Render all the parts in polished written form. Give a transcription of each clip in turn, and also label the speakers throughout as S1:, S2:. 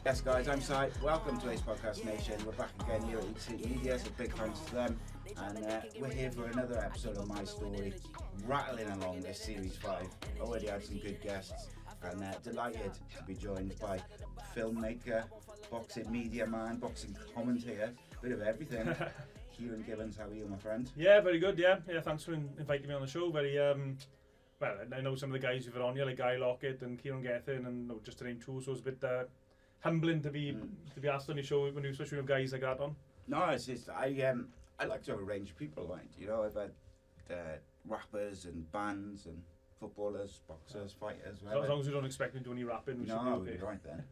S1: Yes, guys, I'm Si. Welcome to Ace Podcast Nation. We're back again here at A.C.E Media, so big thanks to them. And we're here for another episode of My Story, rattling along this Series 5. Already had some good guests, and delighted to be joined by filmmaker, boxing media man, boxing commentator, bit of everything. Ciaran Gibbons, how are you, my friend?
S2: Yeah, very good. Yeah. Thanks for inviting me on the show. Very well. I know some of the guys who've been on here, like Guy Lockett and Ciaran Gethin, and just to name two. So it's a bit humbling to be asked on your show when you, especially with guys like that on.
S1: No, it's just I like to have a range of people, right? You know, I've had rappers and bands and footballers, boxers, fighters.
S2: So as long as we don't expect me to do any rapping, we should be okay.
S1: No, right then.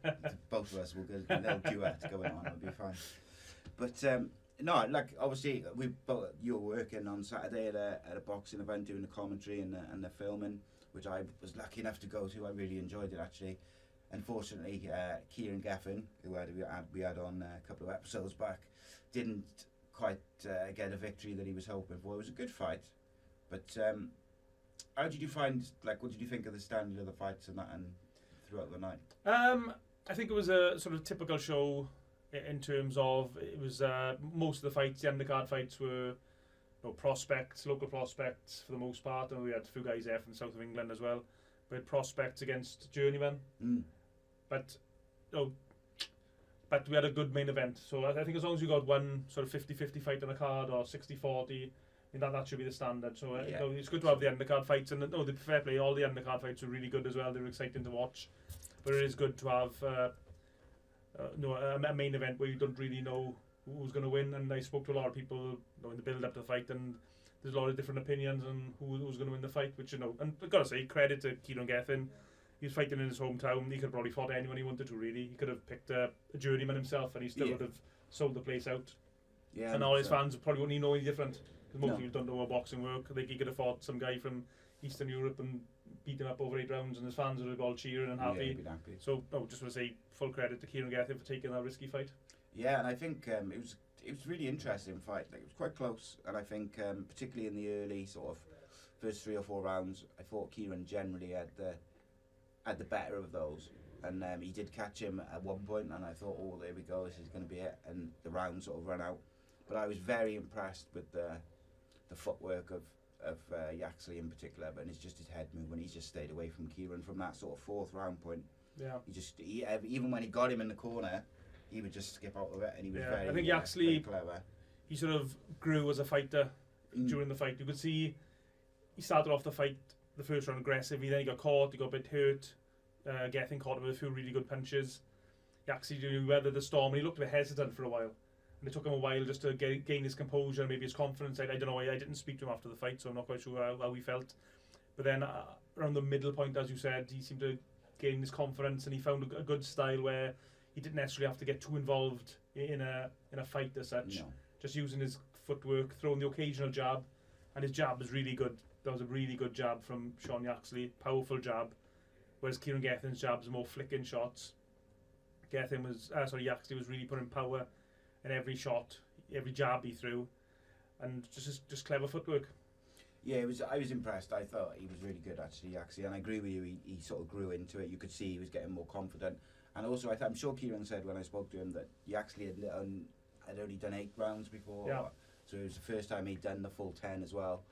S1: Both of us will get a little duet going on. It'll be fine. But no, like obviously you were working on Saturday at a boxing event doing the commentary and the filming, which I was lucky enough to go to. I really enjoyed it actually. Unfortunately, Ciaran Gethin, who we had on a couple of episodes back, didn't quite get a victory that he was hoping for. It was a good fight, but how did you find? Like, what did you think of the standard of the fights and that, and throughout the night?
S2: I think it was a sort of typical show in terms of it was most of the fights, the undercard fights were prospects, local prospects for the most part, and we had a few guys there from the south of England as well. We had prospects against journeymen, but we had a good main event. So I think as long as you got one sort of 50-50 fight on a card or 60-40, that should be the standard. So it's good to have the undercard fights, and the fair play, all the undercard fights were really good as well. They were exciting to watch, but it is good to have a main event where you don't really know who's going to win. And I spoke to a lot of people in the build up to the fight, and there's a lot of different opinions on who's going to win the fight, which and I've got to say credit to Ciaran Gethin. He was fighting in his hometown. He could have probably fought anyone he wanted to, really. He could have picked a journeyman himself and he still would have sold the place out. Yeah, and all his fans probably wouldn't know any different, because most people don't know how boxing work. Like, he could have fought some guy from Eastern Europe and beat him up over 8 rounds, and his fans would have all cheering and happy.
S1: Yeah, happy.
S2: So just want to say full credit to Ciaran Gethin for taking that risky fight.
S1: Yeah, and I think it was really interesting fight. Like, it was quite close, and I think particularly in the early sort of first 3 or 4 rounds, I thought Ciaran generally had the better of those, and he did catch him at one point, and I thought, oh, there we go, this is going to be it, and the round sort of ran out. But I was very impressed with the footwork of Yaxley in particular, but it's just his head movement. He just stayed away from Ciaran from that sort of 4th round point. Yeah, he even when he got him in the corner, he would just skip out of it, and he was very.
S2: I think Yaxley,
S1: very clever.
S2: He sort of grew as a fighter during the fight. You could see he started off the fight, the first round, aggressive. Then he got caught, he got a bit hurt. Gethin caught him with a few really good punches. He actually weathered the storm, and he looked a bit hesitant for a while. And it took him a while just to gain his composure, maybe his confidence. I don't know, I didn't speak to him after the fight, so I'm not quite sure how he felt. But then around the middle point, as you said, he seemed to gain his confidence, and he found a good style where he didn't necessarily have to get too involved in a fight as such. No. Just using his footwork, throwing the occasional jab, and his jab was really good. That was a really good jab from Sean Yaxley, powerful jab. Whereas Ciaran Gethin's jabs are more flicking shots. Yaxley was really putting power in every shot, every jab he threw, and just clever footwork.
S1: Yeah, I was impressed. I thought he was really good actually, Yaxley, and I agree with you. He sort of grew into it. You could see he was getting more confident, and also I'm sure Ciaran said when I spoke to him that Yaxley had only done 8 rounds before. Yeah. So it was the first time he'd done the full 10 as well.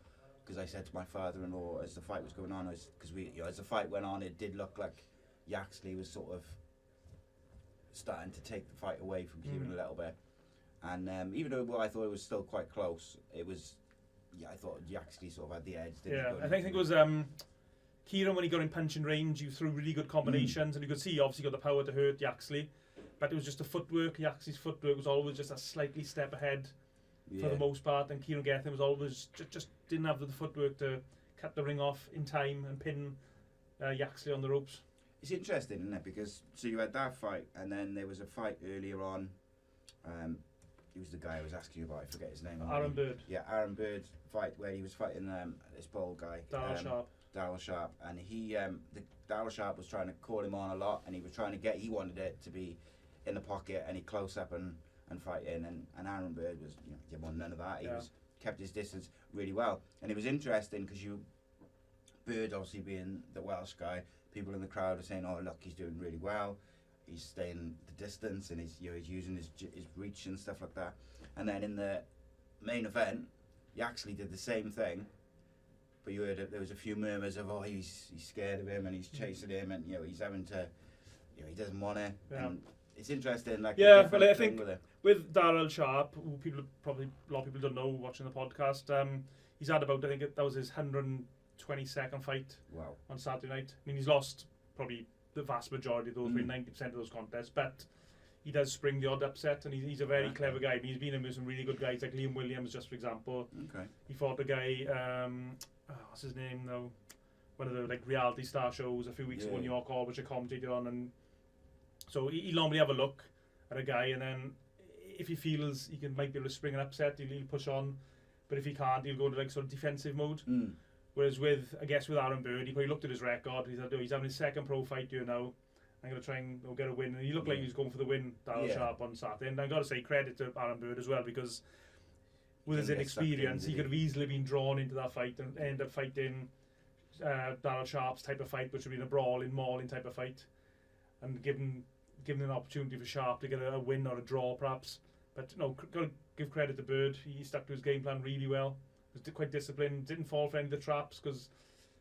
S1: Because I said to my father-in-law as the fight was going on, as the fight went on, it did look like Yaxley was sort of starting to take the fight away from Ciaran a little bit. And even though I thought it was still quite close, I thought Yaxley sort of had the edge.
S2: I think it was Ciaran, when he got in punching range, he threw really good combinations, and you could see he obviously got the power to hurt Yaxley, but it was just the footwork. Yaxley's footwork was always just a slightly step ahead. For the most part, and Ciaran Gethin was always just didn't have the footwork to cut the ring off in time and pin Yaxley on the ropes.
S1: It's interesting, isn't it? Because so you had that fight, and then there was a fight earlier on. He was the guy I was asking you about. I forget his name.
S2: Aaron Bird.
S1: Yeah, Aaron Bird fight where he was fighting this bold guy. Darryl Sharp, and Darryl Sharp was trying to call him on a lot, and he wanted it to be in the pocket, and he close up and fight in, and Aaron Bird was, didn't want none of that. He kept his distance really well, and it was interesting because Bird obviously being the Welsh guy, people in the crowd are saying, "Oh, look, he's doing really well." he's staying the distance, and he's using his reach and stuff like that. And then in the main event, he actually did the same thing, but you heard there was a few murmurs of, oh, he's scared of him and he's chasing him, and he's having to, he doesn't want it.
S2: Yeah.
S1: And it's interesting, like
S2: yeah, but I think with Darrell Sharp, who a lot of people don't know watching the podcast, he's had about, I think that was his 122nd fight.
S1: Wow.
S2: On Saturday night. I mean, he's lost probably the vast majority of those, maybe 90% of those contests, but he does spring the odd upset, and he's a very clever guy. I mean, he's been in with some really good guys like Liam Williams, just for example.
S1: Okay.
S2: He fought a guy, what's his name now? One of the like reality star shows a few weeks ago in New York Hall, which I commentated on, and so he'll normally have a look at a guy, and then if he feels he might be able to spring an upset, he'll push on, but if he can't, he'll go into like sort of defensive mode. Whereas with Aaron Bird, he probably looked at his record. He said, he's having his second pro fight here now. I'm going to try and get a win. And he looked like he was going for the win, Darrell Sharp, on Saturday. And I've got to say credit to Aaron Bird as well, because with his inexperience, he could have easily been drawn into that fight and end up fighting Darrell Sharp's type of fight, which would be a brawling, mauling type of fight, and given an opportunity for Sharp to get a win or a draw, perhaps. But got to give credit to Bird. He stuck to his game plan really well. Was quite disciplined, didn't fall for any of the traps, because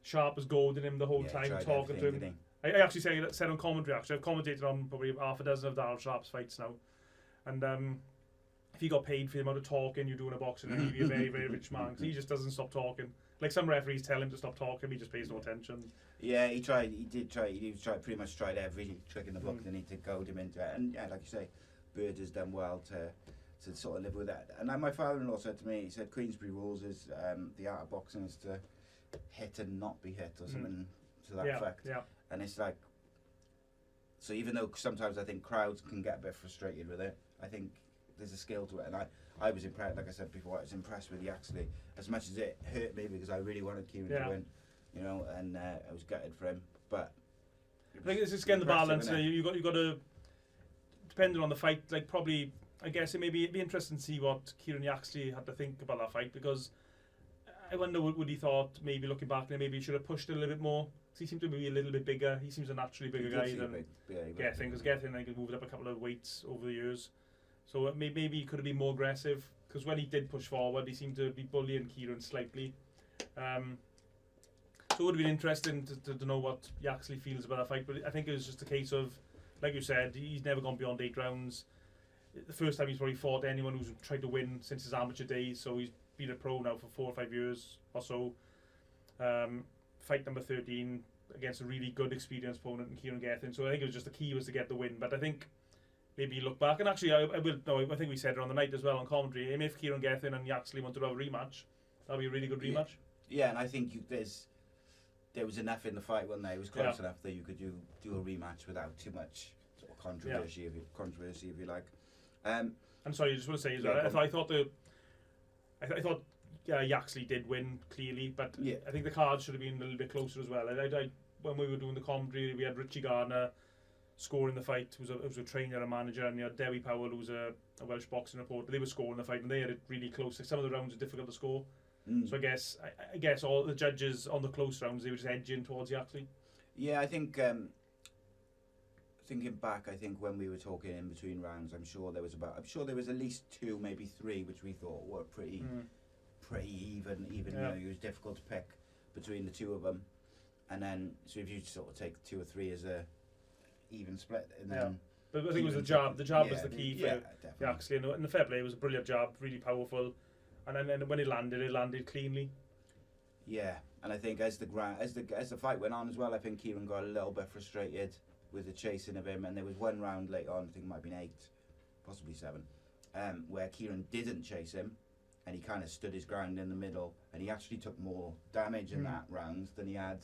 S2: Sharp was goading him the whole time, talking to him. I actually said on commentary, I've commentated on probably half a dozen of Darrell Sharp's fights now, and if he got paid for the amount of talking you do in a boxing ring, he'd be a very, very rich man, because he just doesn't stop talking. Like some referees tell him to stop talking, he just pays no attention. Yeah, he
S1: pretty much tried every trick in the book, didn't he, to goad him into it. And yeah, like you say, Bird has done well to sort of live with that. And my father-in-law said to me, he said Queensberry rules is the art of boxing is to hit and not be hit, or something to that effect. Yeah. And it's like, so even though sometimes I think crowds can get a bit frustrated with it, I think there's a skill to it. And I was impressed, like I said before, I was impressed with Yaxley, as much as it hurt me, because I really wanted Ciaran to win, and I was gutted for him. But
S2: I think it's just getting the balance. You got to, depending on the fight, like probably, I guess it'd be interesting to see what Ciaran Yaxley had to think about that fight, because I wonder what he thought, maybe looking back, maybe he should have pushed it a little bit more. He seemed to be a little bit bigger. He seems a naturally bigger guy than Gethin, because Gethin, I think, moved up a couple of weights over the years. So maybe he could have been more aggressive, because when he did push forward, he seemed to be bullying Ciaran slightly. So it would have been interesting to know what Yaxley feels about that fight, but I think it was just a case of, like you said, he's never gone beyond 8 rounds. The first time he's probably fought anyone who's tried to win since his amateur days, so he's been a pro now for 4 or 5 years or so. Fight number 13 against a really good experienced opponent in Ciaran Gethin, so I think it was just the key was to get the win. But I think maybe you look back, and actually I think we said it on the night as well on commentary, if Ciaran Gethin and Yaxley wanted to have a rematch, that'd be a really good rematch.
S1: Yeah, and I think there was enough in the fight, wasn't there? It was close enough that you could do a rematch without too much sort of controversy, if you like. And
S2: sorry, I just want to say as well, I thought Yaxley did win clearly, but I think the cards should have been a little bit closer as well. When we were doing the commentary, we had Richie Gardner scoring the fight, who was a trainer and manager, and you had Dewi Powell, who was a Welsh boxing reporter. They were scoring the fight, and they had it really close. Like, some of the rounds were difficult to score. So I guess all the judges on the close rounds, they were just edging towards Yaxley. Yeah,
S1: I think thinking back, I think when we were talking in between rounds, I'm sure there was at least 2, maybe 3, which we thought were pretty even. It was difficult to pick between the two of them, and then so if you sort of take 2 or 3 as a even split, and then.
S2: But I think it was the jab. The jab was the key for Yaxley, and the fair play was a brilliant jab, really powerful, and then when it landed cleanly.
S1: Yeah, and I think as the fight went on as well, I think Ciaran got a little bit frustrated with the chasing of him, and there was one round later on, I think it might have been 8, possibly 7, where Ciaran didn't chase him, and he kind of stood his ground in the middle, and he actually took more damage in that round than he had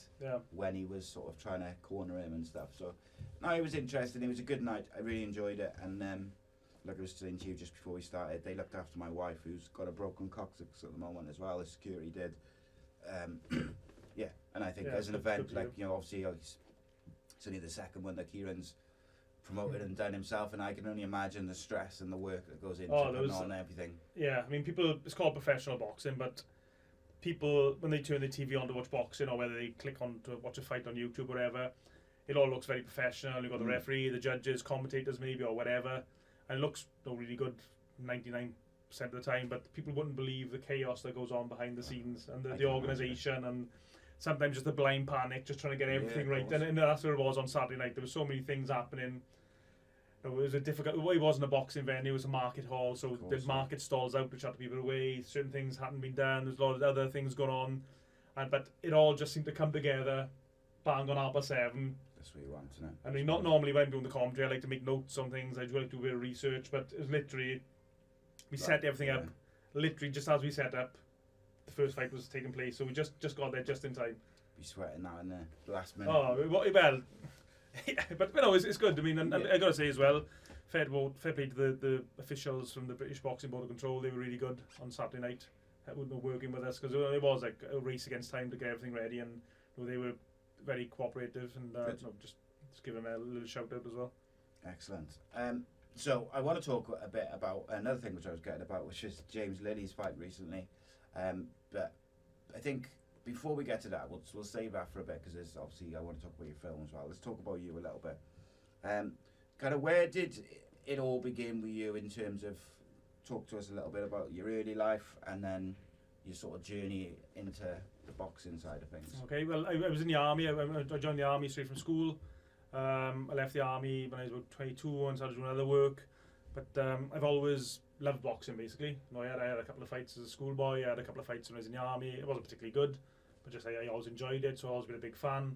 S1: when he was sort of trying to corner him and stuff. So, no, it was interesting. It was a good night. I really enjoyed it, and like I was saying to you just before we started, they looked after my wife, who's got a broken coccyx at the moment as well, as security did. And I think as an event, like, obviously it's only the second one that Ciaran's promoted and done himself, and I can only imagine the stress and the work that goes into putting on everything.
S2: Yeah, I mean, it's called professional boxing, but people, when they turn the TV on to watch boxing, or whether they click on to watch a fight on YouTube or whatever, it all looks very professional. You've got the referee, the judges, commentators maybe, or whatever, and it looks really good 99% of the time, but people wouldn't believe the chaos that goes on behind the scenes, and the organisation, and sometimes just the blind panic, just trying to get everything right. And that's where it was on Saturday night. There were so many things happening. It was a difficult. Well, it wasn't a boxing venue; it was a market hall, so the market stalls out to shut people away. Certain things hadn't been done. There's a lot of other things going on, but it all just seemed to come together. Bang on 7:30.
S1: That's what you want, isn't it?
S2: I mean, not normally when I'm doing the commentary, I like to make notes on things. I do like to do a bit of research, but it was literally we set everything up. Literally, just as we set up, the first fight was taking place, so we just got there just in time.
S1: Be sweating now and the last minute.
S2: Oh well. But it's good. I mean, and I got to say as well, fair play to the officials from the British Boxing Board of Control. They were really good on Saturday night. Working with us, because it was like a race against time to get everything ready, and they were very cooperative, and just give them a little shout out as well.
S1: Excellent. So I want to talk a bit about another thing which I was getting about, which is James Lilly's fight recently. But I think before we get to that, we'll save that for a bit, because obviously I want to talk about your film as well. Let's talk about you a little bit. Kind of where did it all begin with you in terms of, talk to us a little bit about your early life and then your sort of journey into the boxing side of things?
S2: Okay, well, I was in the army. I joined the army straight from school. I left the army when I was about 22 and started doing other work. But I've always loved boxing, basically. I had a couple of fights as a schoolboy. I had a couple of fights when I was in the army. It wasn't particularly good, but just I always enjoyed it, so I've always been a big fan.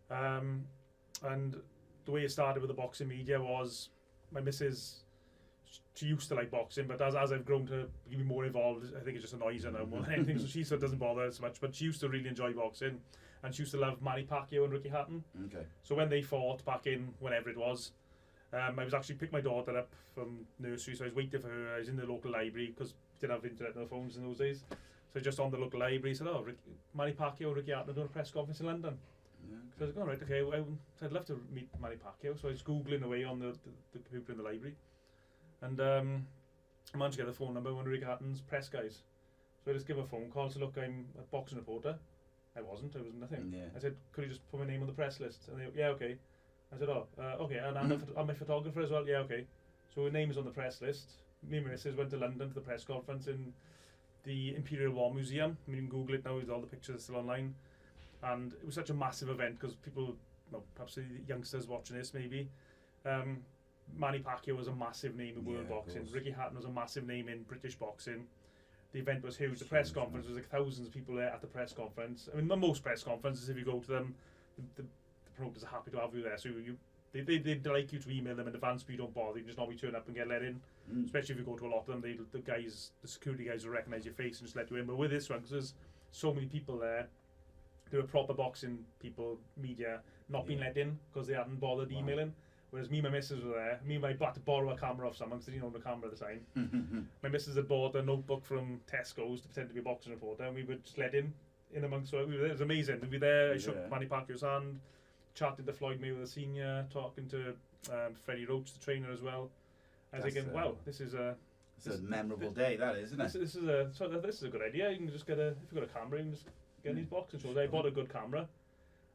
S2: And the way it started with the boxing media was my missus, she used to like boxing, but as I've grown to be more involved, I think it just annoys her now more than anything, so she sort of doesn't bother as much, but she used to really enjoy boxing, and she used to love Manny Pacquiao and Ricky Hatton.
S1: Okay.
S2: So when they fought back in whenever it was, I was actually picked my daughter up from nursery, so I was waiting for her. I was in the local library, because we didn't have internet or phones in those days, so just on the local library, said, Manny Pacquiao, Ricky Hatton are doing a press conference in London. Yeah. So I was like, right, okay, well, I'd love to meet Manny Pacquiao, so I was Googling away on the computer in the library, and I managed to get the phone number of one of Ricky Hatton's press guys. So I just give him a phone call, so look, I'm a boxing reporter. I was nothing. Yeah. I said, could you just put my name on the press list? And they, yeah, okay. I said, okay, and I'm a photographer as well. Yeah, okay. So her name is on the press list. Me and my missus went to London for the press conference in the Imperial War Museum. I mean, you can Google it now, all the pictures are still online. And it was such a massive event, because people, perhaps the youngsters watching this maybe, Manny Pacquiao was a massive name in world boxing. Ricky Hatton was a massive name in British boxing. The event was huge. The press conference was like thousands of people there at the press conference. I mean, most press conferences, if you go to them, the promoters are happy to have you there. So they'd like you to email them in advance, but you don't bother. You can just normally turn up and get let in. Especially if you go to a lot of them, the security guys will recognise your face and just let you in. But with this one, because there's so many people there, there were proper boxing people, media, not being let in because they hadn't bothered emailing. Whereas me and my missus were there. Me and my had to borrow a camera off someone because they didn't own a camera at the time. My missus had bought a notebook from Tesco's to pretend to be a boxing reporter, and we were just let in amongst. So we were there. It was amazing. We were there. I shook Manny Pacquiao's hand, chatted to Floyd Mayweather Senior, talking to Freddie Roach, the trainer, as well. I was thinking, wow, this is a
S1: memorable day, that is, isn't it?
S2: This is a good idea. You can just if you've got a camera, you can just get these boxing shows. I bought a good camera,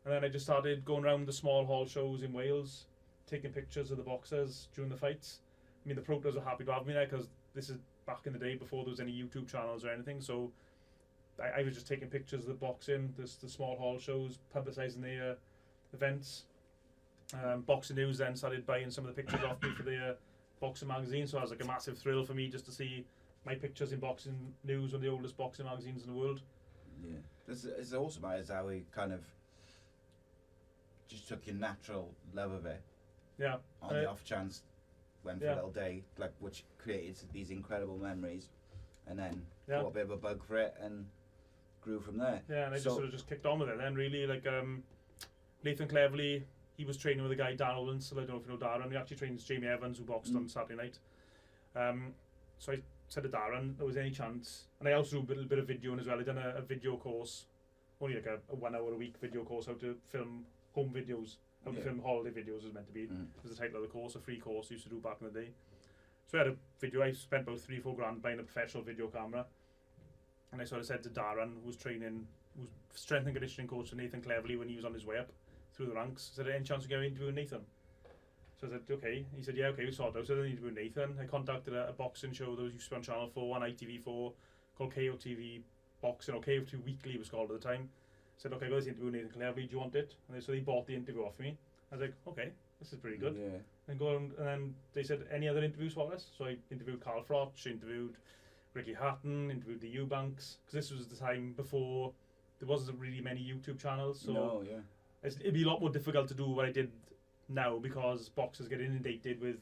S2: and then I just started going around the small hall shows in Wales, taking pictures of the boxers during the fights. I mean, the promoters were happy to have me there, because this is back in the day before there was any YouTube channels or anything. So I was just taking pictures of the boxing, the small hall shows, publicising the events. Boxing News then started buying some of the pictures off me for the boxing magazine. So it was like a massive thrill for me just to see my pictures in Boxing News, one of the oldest boxing magazines in the world.
S1: Yeah, it's awesome. Is how we kind of just took your natural love of it.
S2: Yeah.
S1: On the off chance, went for a little day, which created these incredible memories, and then got a bit of a bug for it and grew from there.
S2: Yeah, and I just sort of just kicked on with it. Then really, Nathan Cleverly, he was training with a guy, Dan Owens. So I don't know if you know Darren. He actually trains Jamie Evans, who boxed on Saturday night. So I said to Darren, there was any chance, and I also do a little bit of videoing as well. I done a video course, only like a 1 hour a week video course, how to film home videos. How to film holiday videos was meant to be. Was the title of the course, a free course I used to do back in the day. So I had a video. I spent about 3-4 grand buying a professional video camera, and I sort of said to Darren, who was strength and conditioning coach for Nathan Cleverly when he was on his way up. through the ranks. I said, any chance we get an interview with Nathan? So I said, okay. He said, yeah, okay, we sort out. So I need to do Nathan. I contacted a boxing show that was used to be on Channel 4 on ITV4 called KOTV Boxing, or KOTV Weekly it was called at the time. I said, okay, I got this interview with Nathan Cleverly, do you want it? And so they bought the interview off me. I was like, okay, this is pretty good.
S1: Yeah.
S2: And then they said, any other interviews for us? So I interviewed Carl Froch, interviewed Ricky Hatton, interviewed the Eubanks, because this was the time before there wasn't really many YouTube channels. So
S1: No, yeah.
S2: it'd be a lot more difficult to do what I did now, because boxers get inundated with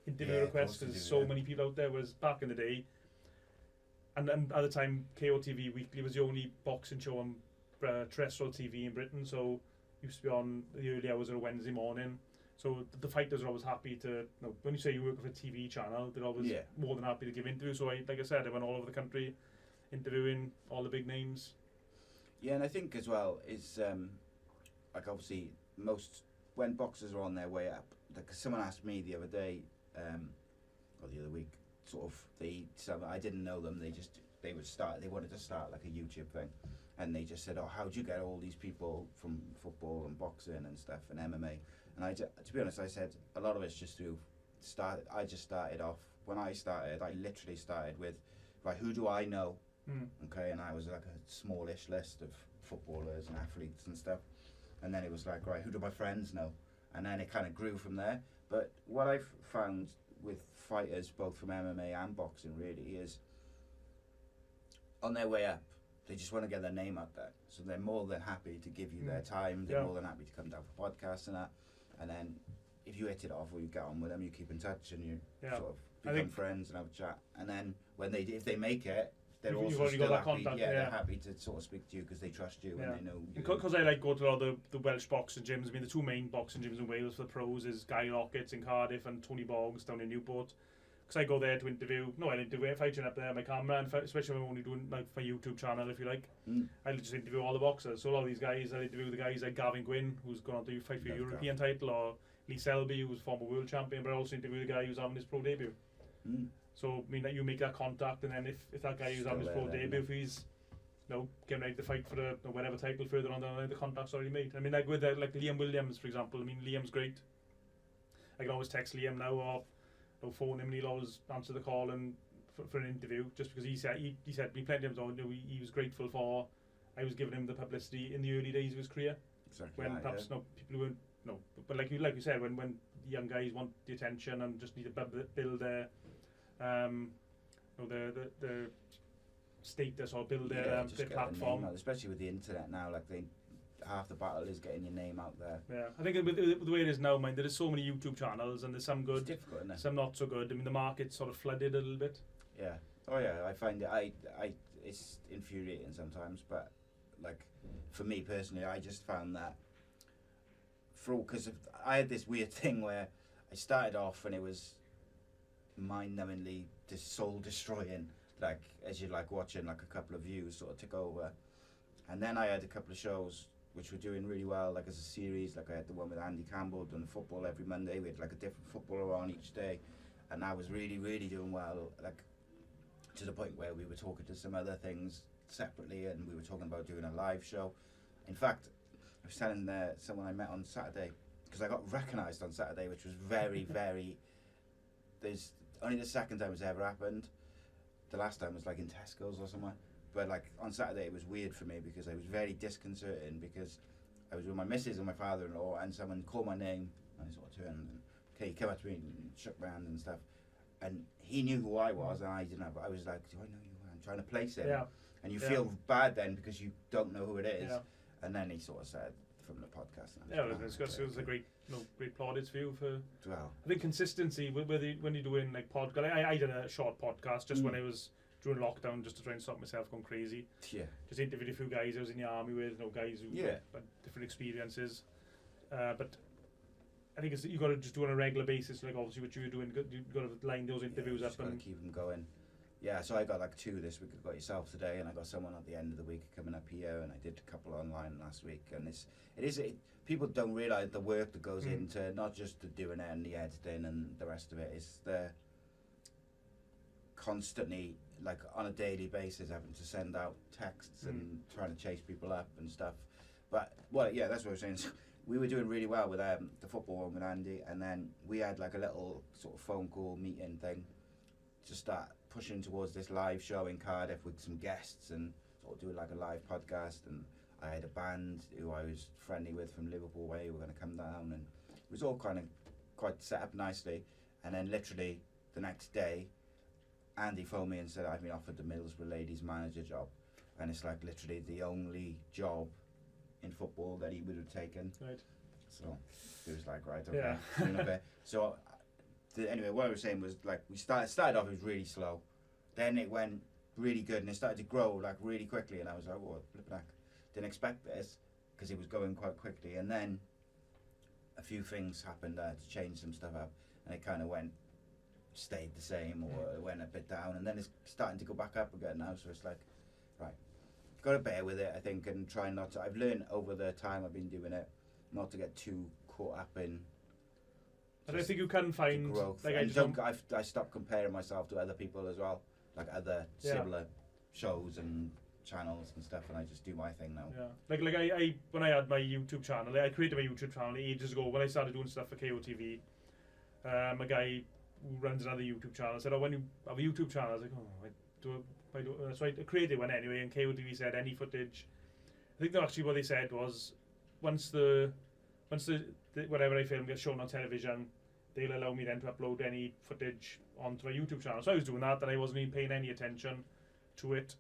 S2: interview requests because there's so many people out there. Whereas back in the day, and at the time, KOTV Weekly was the only boxing show on terrestrial TV in Britain. So used to be on the early hours of a Wednesday morning. So the fighters are always happy to, you know, when you say you work with a TV channel, they're always more than happy to give interviews. So like I said, I went all over the country interviewing all the big names.
S1: Yeah, and I think as well is like obviously when boxers are on their way up, like someone asked me the other day, or the other week, sort of I didn't know them. They wanted to start like a YouTube thing, and they just said, oh, how'd you get all these people from football and boxing and stuff and MMA? And to be honest, I said a lot of it's just I just started off. When I started, I literally started with, right, who do I know? Okay, and I was like a smallish list of footballers and athletes and stuff. And then it was like, right, who do my friends know? And then it kind of grew from there. But what I've found with fighters, both from MMA and boxing, really, is on their way up, they just want to get their name out there. So they're more than happy to give you their time. They're more than happy to come down for podcasts and that. And then if you hit it off or you get on with them, you keep in touch and you sort of become friends and have a chat. And then if they make it, they're also still happy. Contact, they're happy to sort of speak to you because they trust you and they know you.
S2: Because I like go to all the Welsh boxing gyms. I mean, the two main boxing gyms in Wales for the pros is Guy Rockets in Cardiff and Tony Boggs down in Newport. Because I go there to interview. No, I interview if I turn up there my camera, and especially when I'm only doing like my YouTube channel, if you like. I'll just interview all the boxers. So a lot of these guys, I interview the guys like Gavin Gwynn, who's gone on to fight for a European title, or Lee Selby, who's former world champion, but I also interview the guy who's having his pro debut. So I mean that you make that contact, and then if that guy who's having his pro debut, if he's getting ready to fight for the whatever title further on down the line, the contact's already made. I mean, like with like Liam Williams, for example. I mean, Liam's great. I can always text Liam now or phone him, and he'll always answer the call and for an interview, just because he said to me plenty of times, he was grateful for I was giving him the publicity in the early days of his career.
S1: Exactly.
S2: When perhaps people weren't but like you said, when young guys want the attention and just need to build their the status or build their platform,
S1: especially with the internet now. Like half the battle is getting your name out there.
S2: Yeah, I think with the way it is now, mind, there is so many YouTube channels and there's some good,
S1: it's difficult, isn't it?
S2: Some not so good. I mean, the market's sort of flooded a little bit.
S1: Yeah. Oh yeah, I find it. It's infuriating sometimes, but like for me personally, I just found that because I had this weird thing where I started off and it was mind-numbingly soul-destroying, like as you're like watching like a couple of views sort of tick over, and then I had a couple of shows which were doing really well, like as a series. Like I had the one with Andy Campbell doing the football every Monday. We had like a different footballer on each day, and I was really doing well, like to the point where we were talking to some other things separately, and we were talking about doing a live show. In fact, I was telling someone I met on Saturday, because I got recognised on Saturday, which was very there's only the second time it's ever happened. The last time was like in Tesco's or somewhere. But like on Saturday it was weird for me because I was very disconcerting, because I was with my missus and my father-in-law, and someone called my name and I sort of turned and he came up to me and shook my hand and stuff, and he knew who I was and I didn't have. I was like, do I know you? I'm trying to place him, and you feel bad then because you don't know who it is. And then he sort of said from the podcast.
S2: It was a great plaudits for you for.
S1: Well,
S2: I think consistency when you're doing like podcast. I did a short podcast just when I was during lockdown, just to try and stop myself going crazy.
S1: Yeah.
S2: Just interviewed a few guys I was in the army with, guys who had different experiences. But I think you got to just do on a regular basis. Like obviously what you were doing, you've got to line those interviews up and
S1: keep them going. Yeah, so I got like 2 this week. I got yourself today, and I got someone at the end of the week coming up here, and I did a couple online last week. And people don't realise the work that goes into not just the doing it and the editing and the rest of it. It's the constantly, like on a daily basis, having to send out texts and trying to chase people up and stuff. But that's what I was saying. we were doing really well with the football one with Andy, and then we had like a little sort of phone call meeting thing to start pushing towards this live show in Cardiff with some guests and sort of do like a live podcast. And I had a band who I was friendly with from Liverpool where we were going to come down, and it was all kind of quite set up nicely. And then literally the next day, Andy phoned me and said, I've been offered the Middlesbrough ladies manager job, and it's like literally the only job in football that he would have taken.
S2: Right.
S1: So it was like, right, okay. Yeah. So anyway, what I was saying was like we started off, it was really slow, then it went really good, and it started to grow like really quickly, and I was like, whoa, flip back, didn't expect this because it was going quite quickly. And then a few things happened to change some stuff up, and it kind of stayed the same, or it went a bit down, and then it's starting to go back up again now. So it's like, right, got to bear with it, I think, and try not to. I've learned over the time I've been doing it not to get too caught up in.
S2: I don't think you can find
S1: growth.
S2: like
S1: I stopped comparing myself to other people as well, like other similar shows and channels and stuff, and I just do my thing now.
S2: Yeah, like I when I had my YouTube channel, I created my YouTube channel ages ago when I started doing stuff for KOTV. A guy who runs another YouTube channel said, "Oh, when you have a YouTube channel," I was like, "Oh, I do." So I created one anyway, and KOTV said any footage. I think actually what they said was once the whatever I film gets shown on television, they'll allow me then to upload any footage onto my YouTube channel. So I was doing that, and I wasn't even paying any attention to it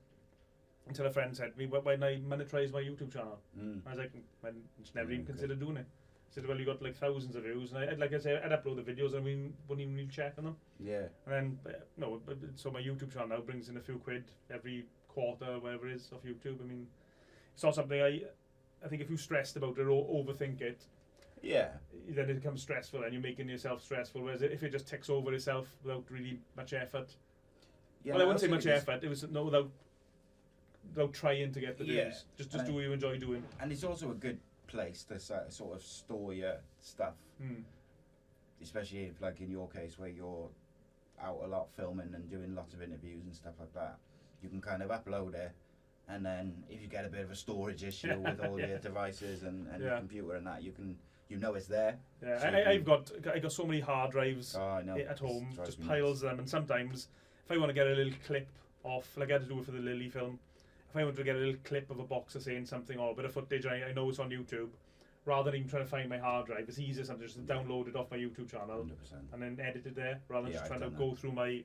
S2: until a friend said to me, "Why don't I monetize my YouTube channel?" I was like, I just never even considered doing it. I said, "Well, you got like thousands of views," and I'd upload the videos, and we wouldn't even really check on them.
S1: Yeah.
S2: And then so my YouTube channel now brings in a few quid every quarter, whatever it is, off YouTube. I mean, it's not something I think if you're stressed about it or overthink it, then it becomes stressful, and you're making yourself stressful. Whereas if it just ticks over itself without really much effort, well, I wouldn't say much effort. It was without trying to get the views. Just do what you enjoy doing.
S1: And it's also a good place to sort of store your stuff, especially if, like in your case, where you're out a lot filming and doing lots of interviews and stuff like that. You can kind of upload it, and then if you get a bit of a storage issue with all your devices and your computer and that, you know it's there.
S2: Yeah,
S1: so
S2: I got so many hard drives at home, just piles of them, and sometimes if I want to get a little clip off, like I had to do it for the Lily film, if I want to get a little clip of a boxer saying something or a bit of footage, I know it's on YouTube, rather than even trying to find my hard drive, it's easier sometimes just to download it off my YouTube channel
S1: 100%.
S2: And then edit it there, rather than just trying to go through my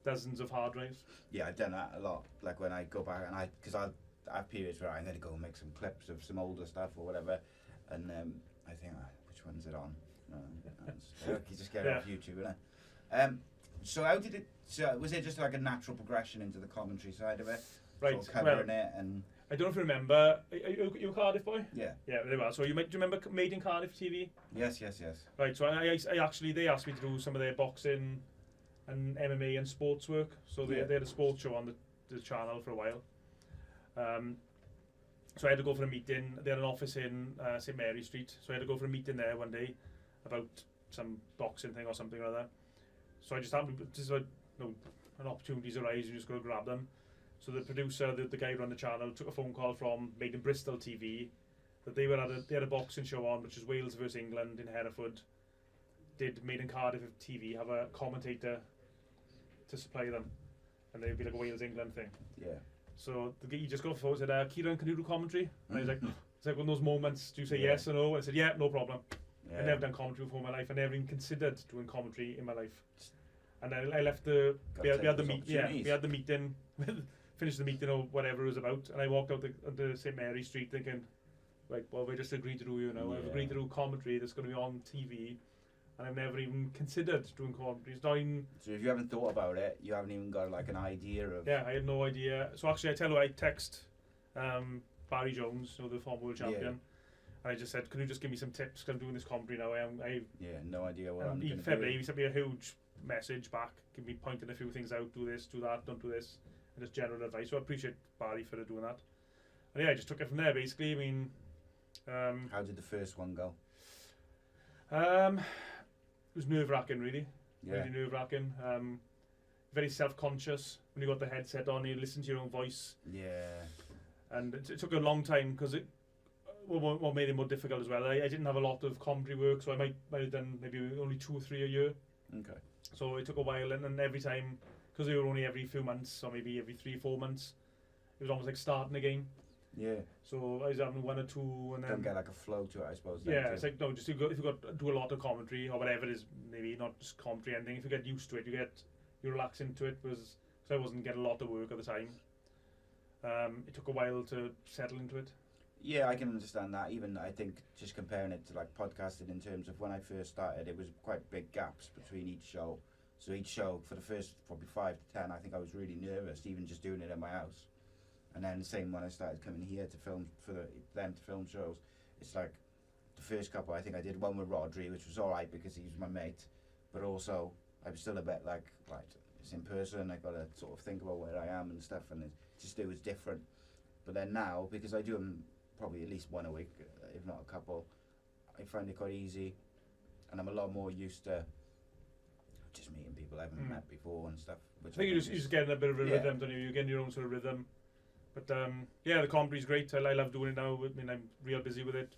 S2: dozens of hard drives.
S1: Yeah, I've done that a lot. Like when I go back, and because I have periods where I'm going to go and make some clips of some older stuff or whatever, and I think, which one's it on? You just get it off YouTube, innit? So how did it? So was it just like a natural progression into the commentary side of it?
S2: Right,
S1: sort of covering it, and
S2: I don't know if you remember. You a Cardiff boy?
S1: Yeah.
S2: Yeah, there you are. So do you remember Made in Cardiff TV?
S1: Yes.
S2: Right. So I actually they asked me to do some of their boxing and MMA and sports work. So they had a sports show on the channel for a while. So I had to go for a meeting. They had an office in St Mary Street. So I had to go for a meeting there one day about some boxing thing or something like that. So I just happened an opportunities arise, you just got to grab them. So the producer, the guy who ran the channel, took a phone call from Made in Bristol TV that they had a boxing show on, which is Wales versus England in Hereford. Did Made in Cardiff TV have a commentator to supply them, and they'd be like a Wales England thing.
S1: Yeah.
S2: So he just got off the phone and said, "Ciaran, can you do commentary?" And I was like, it's like one of those moments. Do you say yes or no? I said, "Yeah, no problem." Yeah. I never done commentary before in my life. I never even considered doing commentary in my life. And then I left we had the meeting, finished the meeting or whatever it was about, and I walked out the St Mary Street thinking, like, well, we just agreed to do I've agreed to do commentary that's going to be on TV, and I've never even considered doing commentary.
S1: So if you haven't thought about it, you haven't even got like an idea of...
S2: Yeah, I had no idea. So actually, I text Barry Jones, the former world champion, and I just said, can you just give me some tips, because I'm doing this commentary now.
S1: No idea what I'm going to do.
S2: He sent me a huge message back, pointing a few things out, do this, do that, don't do this, and just general advice. So I appreciate Barry for doing that. And I just took it from there, basically. I mean...
S1: how did the first one go?
S2: It was nerve-wracking, really.
S1: Yeah.
S2: Really nerve-wracking. Very self-conscious when you got the headset on, you listen to your own voice.
S1: Yeah.
S2: And it took a long time, because what made it more difficult as well. I didn't have a lot of commentary work, so I might have done maybe only 2 or 3 a year.
S1: Okay.
S2: So it took a while, and every time, because they were only every few months, or maybe every 3 or 4 months, it was almost like starting again.
S1: Yeah.
S2: So I was having 1 or 2, and then
S1: Don't get like a flow to it, I suppose.
S2: yeah, it's like no, just if you got do a lot of commentary or whatever it is, maybe not just commentary, anything. If you get used to it, you relax into it. Because I wasn't getting a lot of work at the time. It took a while to settle into it.
S1: Yeah, I can understand that. Even I think just comparing it to like podcasting in terms of when I first started, it was quite big gaps between each show. So each show for the first probably 5 to 10, I think I was really nervous, even just doing it in my house. And then the same when I started coming here to film to film shows. It's like the first couple, I think I did one with Rodri, which was alright because he was my mate, but also I was still a bit like, right, it's in person, I gotta sort of think about where I am and stuff, and it was different. But then now, because I do them probably at least 1 a week, if not a couple, I find it quite easy, and I'm a lot more used to just meeting people I haven't met before and stuff. Which
S2: I think you're just getting a bit of a rhythm, don't you? You're getting your own sort of rhythm. But yeah, the commentary's great. I love doing it now. I mean, I'm real busy with it.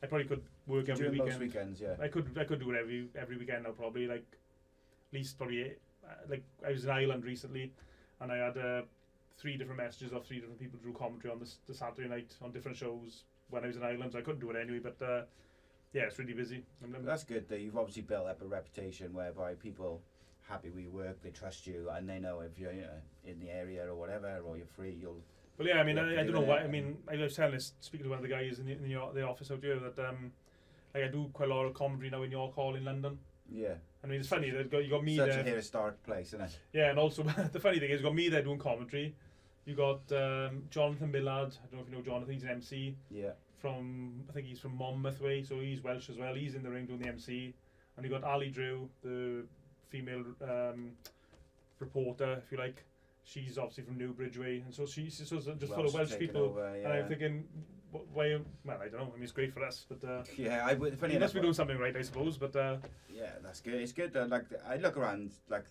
S2: I probably could work every weekend.
S1: Most weekends, yeah.
S2: I could do it every weekend now. Probably like at least like I was in Ireland recently, and I had 3 different messages of 3 different people drew commentary on the Saturday night on different shows when I was in Ireland. So I couldn't do it anyway. But yeah, it's really busy.
S1: That's good that you've obviously built up a reputation whereby people happy with your work, they trust you, and they know if you're in the area or whatever, or you're free, you'll.
S2: Well, yeah, I mean, I don't know why. I mean, I was telling this, speaking to one of the guys in the office out here, that like I do quite a lot of commentary now in York Hall in London.
S1: Yeah.
S2: I mean, it's funny that you got me
S1: such
S2: there.
S1: Such a historic place, isn't it?
S2: Yeah, and also the funny thing is, you got me there doing commentary. You got Jonathan Millard. I don't know if you know Jonathan. He's an MC.
S1: Yeah.
S2: I think he's from Monmouth way, so he's Welsh as well. He's in the ring doing the MC. And you got Ali Drew, the female reporter, if you like. She's obviously from Newbridge way, and so she's just full of Welsh people.
S1: Over, yeah.
S2: And I'm thinking, why? Well, I don't know. I mean, it's great for us, but
S1: yeah, I would. Funny
S2: you must be doing something right, I suppose. But
S1: yeah, that's good. It's good that like I look around like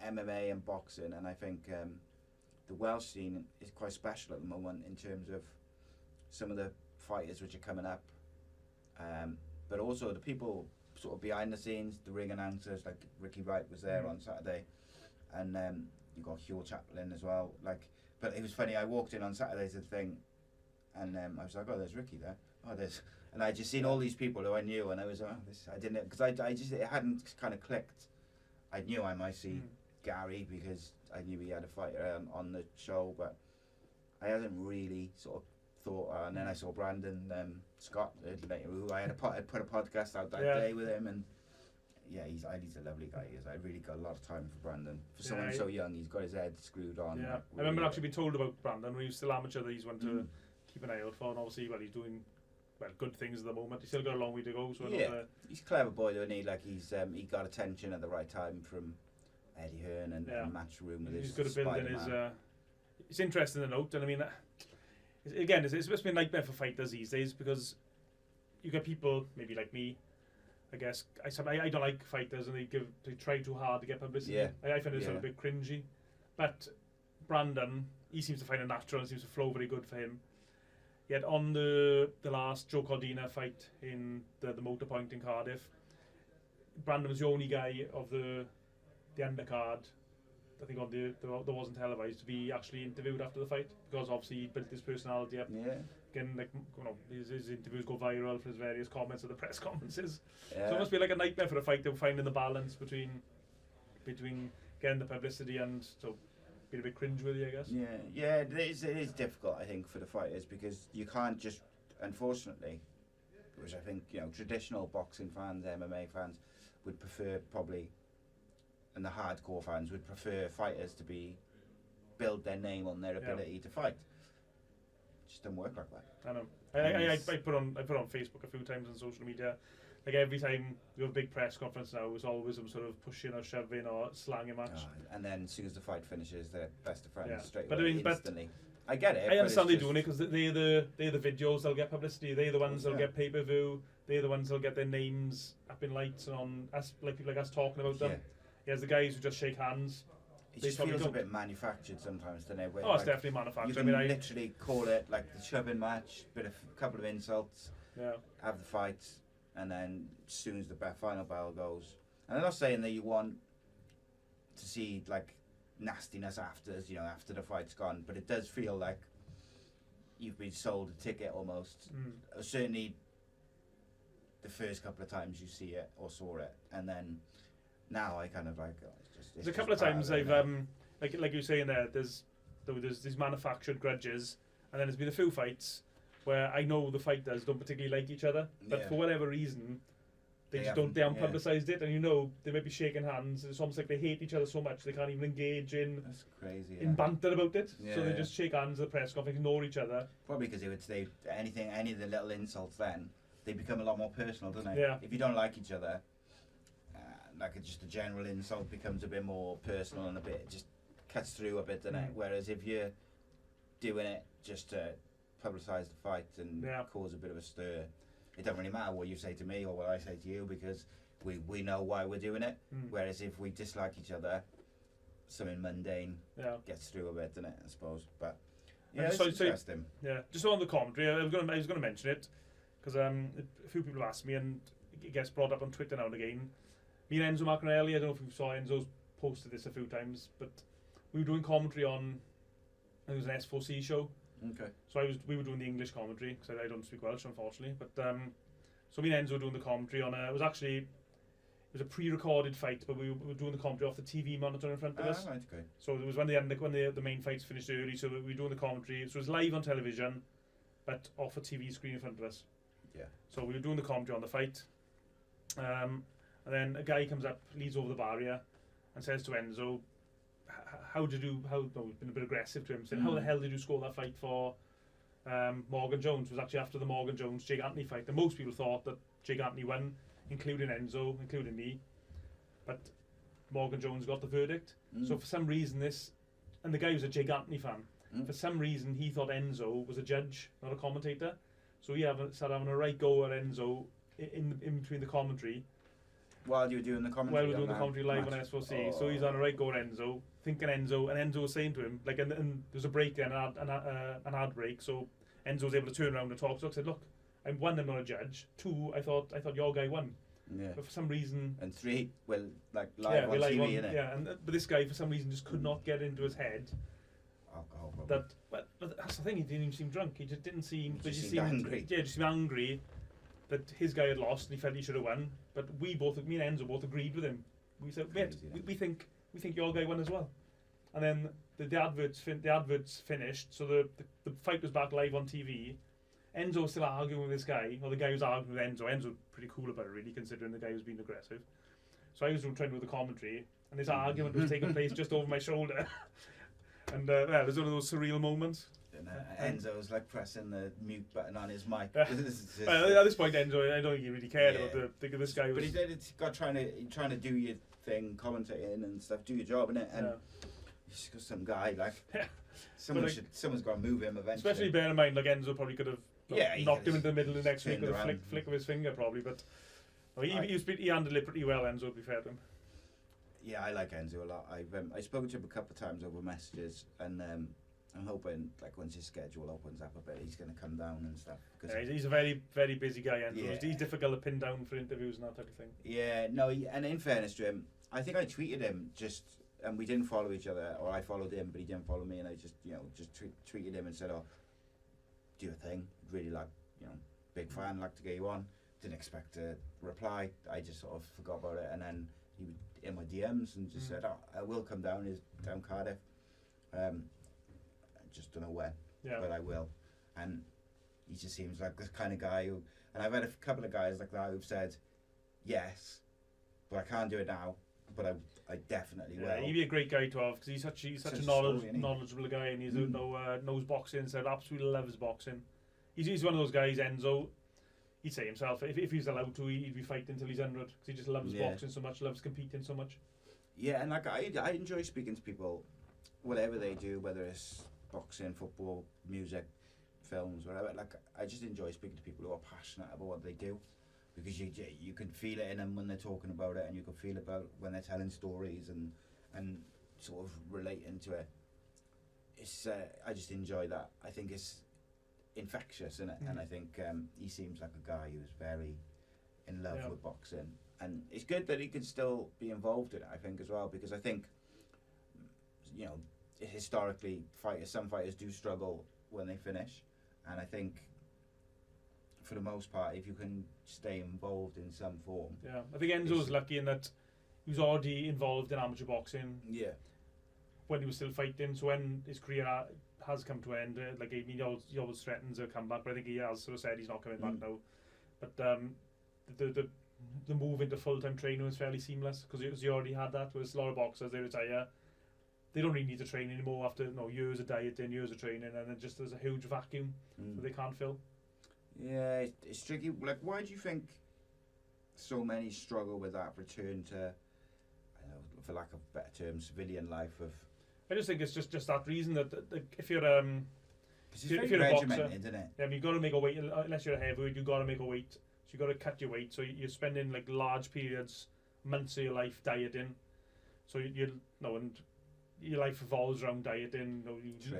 S1: MMA and boxing, and I think the Welsh scene is quite special at the moment in terms of some of the fighters which are coming up, but also the people sort of behind the scenes, the ring announcers, like Ricky Wright was there on Saturday, and you got Hugh Chaplin as well. Like, but it was funny. I walked in on Saturday to the thing, and I was like, "Oh, there's Ricky there. Oh, there's," and I just seen all these people who I knew, and I was, "Oh, this." I didn't, because I just it hadn't kind of clicked. I knew I might see Gary because I knew he had a fighter on the show, but I hadn't really sort of thought. And then I saw Brandon Scott later, who I put a podcast out that day with him, and yeah, he's a lovely guy. I really got a lot of time for Brandon. For someone so young, he's got his head screwed on.
S2: Yeah,
S1: like,
S2: I remember actually being told about Brandon when he was still amateur that he's one to keep an eye out for, and obviously, well, he's doing good things at the moment. He's still got a long way to go. So
S1: he's a clever boy, though, isn't he? Like he got attention at the right time from Eddie Hearn and Matchroom with his
S2: good at building his. It's interesting to note, and I mean, again, it's supposed to be a nightmare for fighters these days because you get people maybe like me. I guess I don't like fighters, and they try too hard to get publicity.
S1: Yeah.
S2: I find it sort of a bit cringy, but Brandon, he seems to find it natural and seems to flow very good for him. Yet on the last Joe Cordina fight in the motor point in Cardiff, Brandon was the only guy of the undercard, I think that wasn't televised, to be actually interviewed after the fight, because obviously he built his personality up.
S1: Yeah.
S2: Again, like, you know, his interviews go viral for his various comments at the press conferences.
S1: Yeah.
S2: So it must be like a nightmare for a fighter finding the balance between getting the publicity and so being a bit cringeworthy, I guess.
S1: Yeah, it is difficult, I think, for the fighters, because you can't just, unfortunately, which I think, you know, traditional boxing fans, MMA fans would prefer probably, and the hardcore fans would prefer fighters to build their name on their ability to fight. It just doesn't work like that.
S2: I know. I put on Facebook a few times on social media. Like every time we have a big press conference now, it's always some sort of pushing or shoving or slanging match.
S1: And then as soon as the fight finishes, they're best of friends straight
S2: away.
S1: But I mean, instantly. I get it.
S2: I understand they're doing it because they're the videos that'll get publicity. They're the ones that'll get pay-per-view. They're the ones that'll get their names up in lights and on us, like people like us talking about them. Yeah, the guys who just shake hands.
S1: It
S2: they
S1: just
S2: probably
S1: feels
S2: don't.
S1: a bit manufactured sometimes, doesn't it? Where,
S2: Oh, it's
S1: like,
S2: definitely
S1: you
S2: manufactured.
S1: can
S2: I mean,
S1: literally call it like the shoving match, couple of insults,
S2: yeah.
S1: have the fight, and then as soon as the final bell goes. And I'm not saying that you want to see like nastiness after the fight's gone, but it does feel like you've been sold a ticket almost. Certainly the first couple of times you see it or saw it, and then now I kind of like
S2: There's a couple of times I've like you were saying there, there's these manufactured grudges, and then there's been a few fights where I know the fighters don't particularly like each other, but for whatever reason they haven't publicised it, and they might be shaking hands. It's almost like they hate each other so much they can't even engage in
S1: That's crazy.
S2: in banter about it. So they just shake hands at the press conference, ignore each other.
S1: Probably because they would say any of the little insults, then they become a lot more personal, don't they?
S2: Yeah.
S1: If you don't like each other, just a general insult becomes a bit more personal and it just cuts through a bit, doesn't it? Whereas if you're doing it just to publicise the fight and cause a bit of a stir, it doesn't really matter what you say to me or what I say to you, because we know why we're doing it. Whereas if we dislike each other, something mundane gets through a bit, doesn't it, I suppose. But yeah, it's interesting.
S2: Yeah, just on the commentary, I was going to mention it because a few people have asked me, and it gets brought up on Twitter now and again. Me and Enzo Macanelli, I don't know if you saw, Enzo's posted this a few times, but we were doing commentary on, it was an S4C show.
S1: Okay.
S2: So we were doing the English commentary because I don't speak Welsh, unfortunately. But so me and Enzo were doing the commentary on it was a pre-recorded fight, but we were doing the commentary off the TV monitor in front of us.
S1: Right, okay.
S2: So it was when the main fights finished early, so we were doing the commentary. So it was live on television, but off a TV screen in front of us.
S1: Yeah.
S2: So we were doing the commentary on the fight, and then a guy comes up, leads over the barrier, and says to Enzo, it's been a bit aggressive to him, saying, how the hell did you score that fight for Morgan Jones? It was actually after the Morgan Jones-Jake Anthony fight, and most people thought that Jake Anthony won, including Enzo, including me, but Morgan Jones got the verdict. So for some reason and the guy was a Jake Anthony fan, for some reason he thought Enzo was a judge, not a commentator, so he started having a right go at Enzo in between the commentary.
S1: While you were doing the commentary?
S2: While we were doing the commentary live on S4C. So he's on a right go at Enzo, thinking Enzo, and Enzo was saying to him, like, and there's a break there, an ad break, so Enzo was able to turn around and talk. So I said, look, one, I'm not a judge. Two, I thought your guy won. Yeah. But for some reason...
S1: And three, well, like live on TV, innit?
S2: Yeah, but this guy, for some reason, just could not get into his head
S1: alcohol,
S2: but that's the thing, he didn't even seem drunk. He just didn't seem...
S1: He just seemed angry.
S2: Yeah, just seemed angry that his guy had lost and he felt he should have won. But me and Enzo both agreed with him. We said, mate, we think your guy won as well. And then the adverts finished, so the fight was back live on TV. Enzo was still arguing with this guy, or the guy was arguing with Enzo. Enzo was pretty cool about it, really, considering the guy was being aggressive. So I was trying to do the commentary, and this argument was taking place just over my shoulder. And it was one of those surreal moments.
S1: And Enzo was like pressing the mute button on his mic.
S2: At this point, Enzo, I don't think he really cared about this guy.
S1: But he did. It's got trying to do your thing, commentating and stuff, do your job, innit? And he's got some guy like someone's got to move him eventually.
S2: Especially bear in mind, like Enzo probably could have knocked him into the middle of the next week with a flick of his finger, probably. But he handled it pretty well. Enzo, to be fair to him. Yeah,
S1: I like Enzo a lot. I've spoken to him a couple of times over messages, and I'm hoping, like, once his schedule opens up a bit, he's going to come down and stuff.
S2: He's a very, very busy guy, and he's difficult to pin down for interviews and that type of thing.
S1: Yeah, no, and in fairness to him, I think I tweeted him and we didn't follow each other, or I followed him, but he didn't follow me, and I just tweeted him and said, oh, do your thing, really like, big fan, like to get you on. Didn't expect a reply, I just sort of forgot about it, and then he was in my DMs and just said, oh, I will come down, he's down Cardiff. Just don't know when, but I will. And he just seems like the kind of guy who, and I've had a couple of guys like that who've said yes, but I can't do it now, but I definitely will.
S2: He'd be a great guy to have, because he's such a knowledgeable guy, and he's knows boxing, so absolutely loves boxing. He's one of those guys, Enzo, he'd say himself, if he's allowed to, he'd be fighting until he's 100, because he just loves boxing so much, loves competing so much.
S1: Yeah, and like I enjoy speaking to people, whatever they do, whether it's boxing, football, music, films, whatever. Like, I just enjoy speaking to people who are passionate about what they do, because you can feel it in them when they're talking about it, and you can feel it about when they're telling stories, and sort of relating to it. It's I just enjoy that. I think it's infectious, isn't it? And I think he seems like a guy who's very in love with boxing, and it's good that he can still be involved in it. I think as well, because I think, you know, historically some fighters do struggle when they finish, and I think for the most part, if you can stay involved in some form.
S2: Yeah, I think Enzo's lucky in that he was already involved in amateur boxing.
S1: Yeah.
S2: When he was still fighting, so when his career has come to an end, like I mean, he always threatens a comeback, but I think he has sort of said he's not coming back now. But the move into full-time training was fairly seamless because he already had that. Whereas a lot of boxers, they retire, they don't really need to train anymore after years of dieting, years of training, and then just there's a huge vacuum that they can't fill.
S1: Yeah, it's tricky. Like, why do you think so many struggle with that return to, I don't know, for lack of better term, civilian life of?
S2: I just think it's just that reason that if you're
S1: Because it's very regimented, isn't it?
S2: I mean, you've got to make a weight, unless you're a heavyweight, you've got to make a weight. So you've got to cut your weight. So you're spending like large periods, months of your life dieting. So and your life revolves around dieting.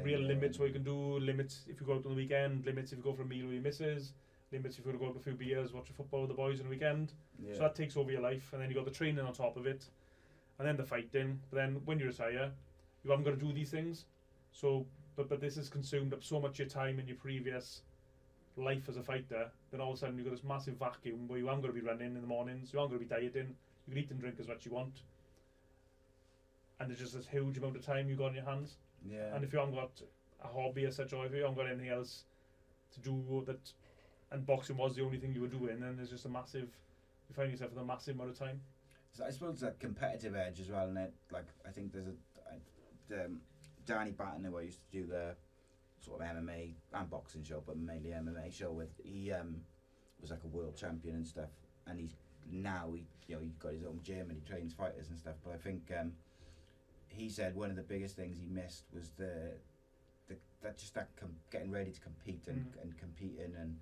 S2: Real limits what you can do, limits if you go out on the weekend, limits if you go for a meal with your missus, limits if you go to go out for a few beers, watch a football with the boys on the weekend. Yeah. So that takes over your life, and then you got the training on top of it, and then the fighting. But then when you retire, you haven't got to do these things. So, but this has consumed up so much of your time in your previous life as a fighter. Then all of a sudden you've got this massive vacuum where you haven't got to be running in the mornings, you haven't got to be dieting, you can eat and drink as much as you want. And there's just this huge amount of time you got in your hands.
S1: Yeah.
S2: And if you haven't got a hobby as such, or if you haven't got anything else to do that, and boxing was the only thing you were doing, then there's just you find yourself with a massive amount of time.
S1: So I suppose that competitive edge as well, and it like I think there's Danny Batten, who I used to do the sort of MMA and boxing show, but mainly MMA show with. He was like a world champion and stuff, and he's got his own gym and he trains fighters and stuff. But I think he said one of the biggest things he missed was getting ready to compete and competing, and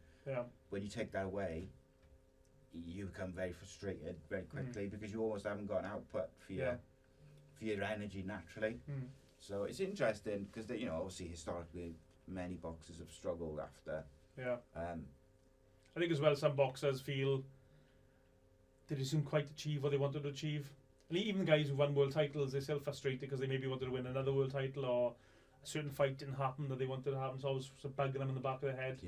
S1: when you take that away, you become very frustrated very quickly because you almost haven't got an output for your energy naturally. So it's interesting because obviously historically many boxers have struggled after.
S2: Yeah. I think as well some boxers feel they didn't quite achieve what they wanted to achieve. And even guys who won world titles, they're still frustrated because they maybe wanted to win another world title, or a certain fight didn't happen that they wanted to happen, so always bugging them in the back of their head.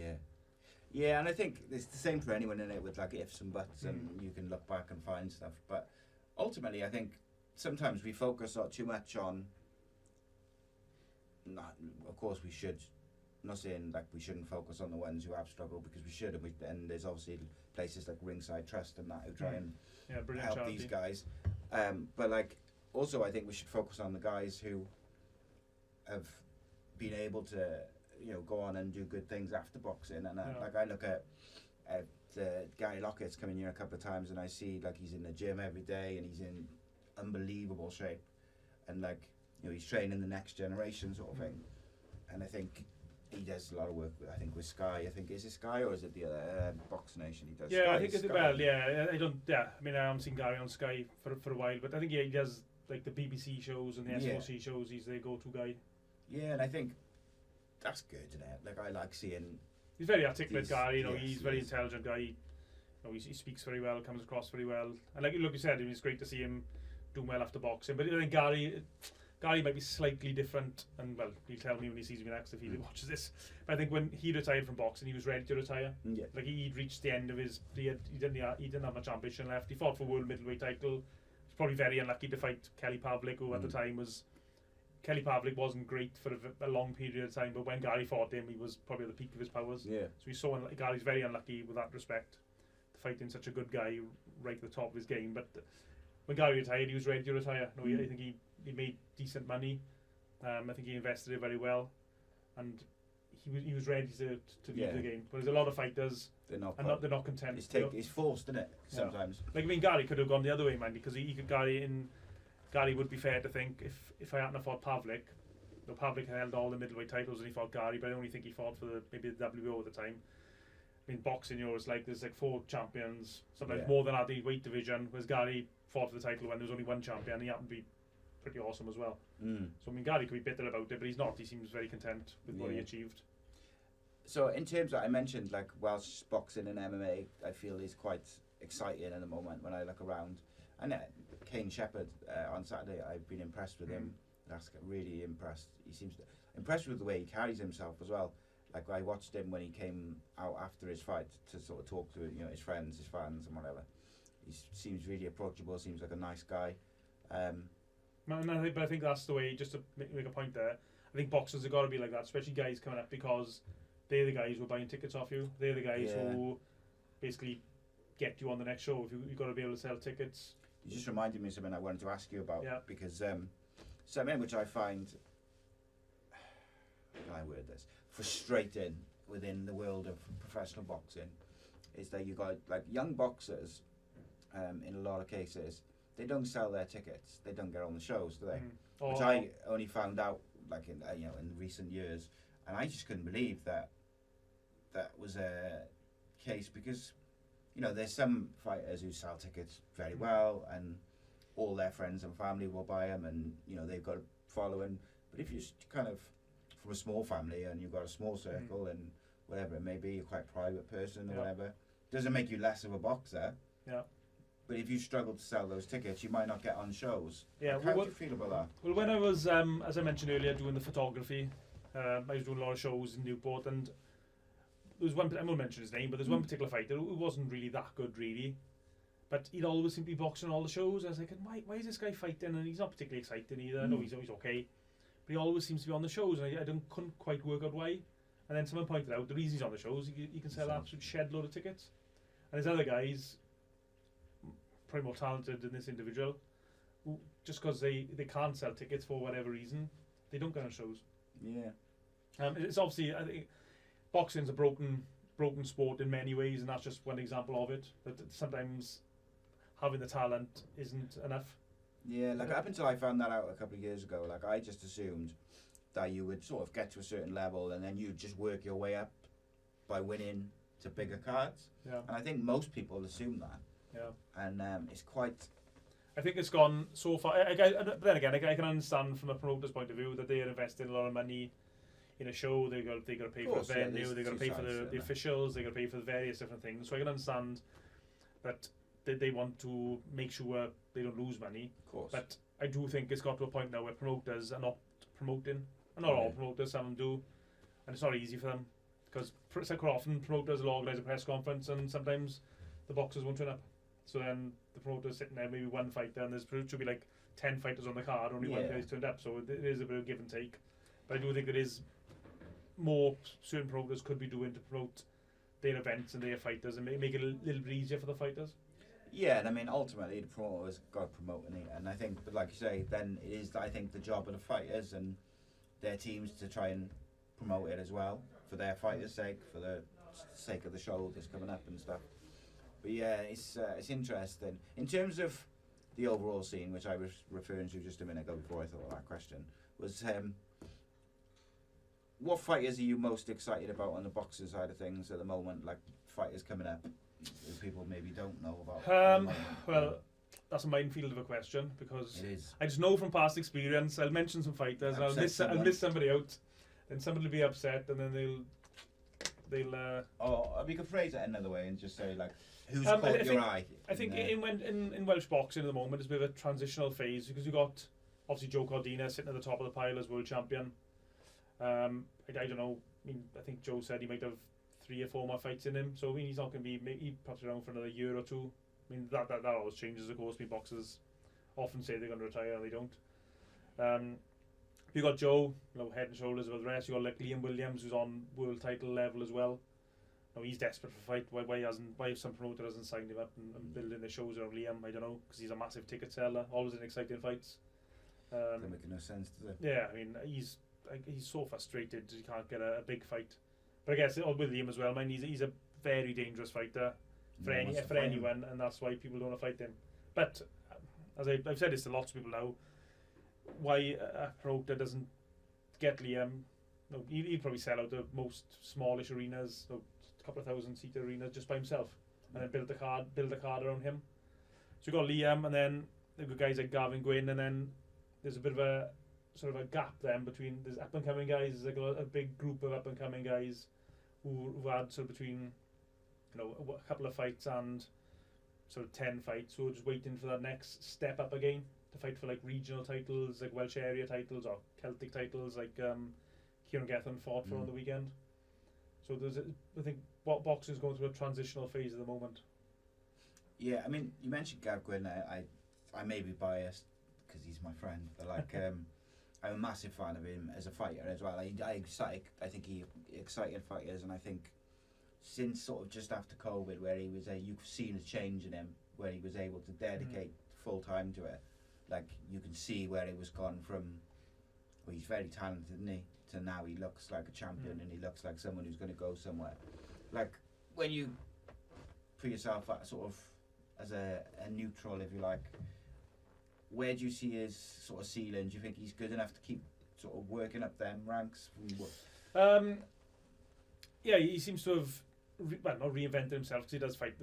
S1: Yeah, and I think it's the same for anyone in it with like ifs and buts, and you can look back and find stuff. But ultimately, I think sometimes we focus too much on. Of course, we should. I'm not saying like we shouldn't focus on the ones who have struggled, because we should, and there's obviously places like Ringside Trust and that who try and help
S2: charity.
S1: These guys. But like also, I think we should focus on the guys who have been able to go on and do good things after boxing. And like I look at Gary Lockett's coming here a couple of times, and I see like he's in the gym every day and he's in unbelievable shape, and like he's training the next generation sort of thing. And I think he does a lot of work. I think with Sky. I think is it Sky or is it the other Box Nation? He does.
S2: Yeah,
S1: Sky,
S2: I think it's I don't. Yeah, I mean I haven't seen Gary on Sky for a while, but I think he does like the BBC shows and the SOC shows. He's their go-to guy. Yeah,
S1: and I think that's good, isn't it? Like I like seeing.
S2: He's very articulate guy. He's very intelligent guy. He speaks very well, comes across very well, and like you said, it's great to see him doing well after boxing. But I think Gary might be slightly different, and well, he'll tell me when he sees me next if he watches this. But I think when he retired from boxing, he was ready to retire. Yeah. Like he'd reached the end of his. He didn't have much ambition left. He fought for world middleweight title. He's probably very unlucky to fight Kelly Pavlik, who at the time was. Kelly Pavlik wasn't great for a long period of time, but when Gary fought him, he was probably at the peak of his powers. Yeah. So Gary's very unlucky with that respect, to fighting such a good guy right at the top of his game. But when Gary retired, he was ready to retire. I think he made decent money. I think he invested it very well, and he was ready to leave the game. But there's a lot of fighters they're not content.
S1: It's forced, isn't it? Sometimes.
S2: Gary could have gone the other way, man, because Gary would be fair to think if I hadn't fought Pavlik, Pavlik held all the middleweight titles and he fought Gary, but I only think he fought for maybe the WO at the time. I mean, boxing, it's like there's like 4 champions, sometimes more than at the weight division, whereas Gary fought for the title when there was only one champion. He happened to be pretty awesome as well.
S1: Mm.
S2: So I mean, Gary could be bitter about it, but he's not. He seems very content with what he achieved.
S1: So in terms of, I mentioned like Welsh boxing and MMA, I feel is quite exciting at the moment when I look around. And Kane Shepherd on Saturday, I've been impressed with him. That's really impressed. He seems impressed with the way he carries himself as well. Like I watched him when he came out after his fight to sort of talk to his friends, his fans, and whatever. He seems really approachable. Seems like a nice guy.
S2: But I think that's the way. Just to make a point there, I think boxers have got to be like that, especially guys coming up, because they're the guys who are buying tickets off you. They're the guys who basically get you on the next show. If you've got to be able to sell tickets.
S1: You just reminded me of something I wanted to ask you about, because something which I find, how can I word this, frustrating within the world of professional boxing is that you got like young boxers, in a lot of cases, they don't sell their tickets. They don't get on the shows, do they? Which I only found out like in recent years, and I just couldn't believe that was a case, because there's some fighters who sell tickets very well, and all their friends and family will buy them, and they've got a following. But if you're kind of from a small family and you've got a small circle and whatever it may be, you're quite a private person or whatever, doesn't make you less of a boxer.
S2: Yeah.
S1: But if you struggle to sell those tickets, you might not get on shows.
S2: Yeah.
S1: How do you feel about that?
S2: Well, when I was, as I mentioned earlier, doing the photography, I was doing a lot of shows in Newport, and there was one, I won't mention his name, but there's one particular fighter who wasn't really that good, really. But he'd always seem to be boxing all the shows. I was like, why is this guy fighting? And he's not particularly exciting either. I know he's okay. But he always seems to be on the shows, and I couldn't quite work out why. And then someone pointed out the reason he's on the shows, he can sell an absolute shed load of tickets. And there's other guys, probably more talented than this individual, who, just because they can't sell tickets for whatever reason, they don't get on shows.
S1: Yeah.
S2: It's obviously, I think, boxing's a broken sport in many ways, and that's just one example of it. That sometimes having the talent isn't enough.
S1: Yeah, like up until I found that out a couple of years ago, like I just assumed that you would sort of get to a certain level and then you'd just work your way up by winning to bigger cards.
S2: Yeah.
S1: And I think most people assume that.
S2: Yeah.
S1: And it's quite...
S2: I think it's gone so far. But then again, I can understand from a promoter's point of view that they're investing a lot of money in a show. They got to pay for the venue, they got to pay for the officials, they got to pay for the various different things. So I can understand that they want to make sure they don't lose money.
S1: Of course.
S2: But I do think it's got to a point now where promoters are not promoting. And not all promoters, some do. And it's not easy for them. Because quite often promoters will organise a press conference and sometimes the boxers won't turn up. So then the promoter's sitting there, maybe one fighter, and there should be like 10 fighters on the card, only one guy's turned up. So it is a bit of give and take. But I do think there is more certain promoters could be doing to promote their events and their fighters and make it a little bit easier for the fighters.
S1: Yeah, and I mean, ultimately, the promoter's got to promote it. And I think, but like you say, then it is, I think, the job of the fighters and their teams to try and promote it as well, for their fighters' sake, for the sake of the show that's coming up and stuff. But yeah, it's interesting. In terms of the overall scene, which I was referring to just a minute ago before I thought of that question, was what fighters are you most excited about on the boxing side of things at the moment, like fighters coming up that people maybe don't know about?
S2: Well, that's a minefield of a question, because
S1: it is.
S2: I just know from past experience, I'll mention some fighters, and I'll miss somebody out, and somebody will be upset, and then they'll
S1: we could phrase it another way and just say, like, who's caught your eye?
S2: I think in Welsh boxing at the moment it's a bit of a transitional phase, because you've got obviously Joe Cordina sitting at the top of the pile as world champion. I don't know. I mean, I think Joe said he might have 3 or 4 more fights in him, so I mean, he's not going to be. He pops around for another year or 2. I mean, that always changes, of course. I mean, boxers often say they're going to retire and they don't. You got Joe, head and shoulders above the rest. You got like Liam Williams, who's on world title level as well. He's desperate for a fight. Why some promoter hasn't signed him up and building the shows around Liam? I don't know, because he's a massive ticket seller, always in exciting fights.
S1: Doesn't make no sense, does it?
S2: Yeah, I mean, he's so frustrated he can't get a big fight. But I guess with Liam as well, man, he's a very dangerous fighter for anyone, and that's why people don't want to fight him. But as I've said this to lots of people now, why a promoter doesn't get Liam? He'd probably sell out the most smallish arenas, a couple of 1,000-seat arenas, just by himself, and then build the card around him. So you got Liam, and then they've got guys like Gavin Gwynn, and then there's a bit of a sort of a gap then between there's up and coming guys. There's like a big group of up and coming guys who had sort of between a couple of fights and sort of 10 fights. So we're just waiting for that next step up again to fight for like regional titles, like Welsh area titles or Celtic titles, like Ciaran Gibbons fought for on the weekend. So I think boxing is going through a transitional phase at the moment.
S1: Yeah, I mean, you mentioned Gav Gwyn. I may be biased because he's my friend, but like I'm a massive fan of him as a fighter as well. I think he exciting fighters, and I think since sort of just after COVID, where he was you've seen a change in him, where he was able to dedicate full time to it. Like you can see where he was gone from. Well, he's very talented, isn't he? To now he looks like a champion, and he looks like someone who's going to go somewhere. Like when you put yourself at sort of as a neutral, if you like, where do you see his sort of ceiling? Do you think he's good enough to keep sort of working up them ranks?
S2: Yeah, he seems to have not reinvented himself, because he does fight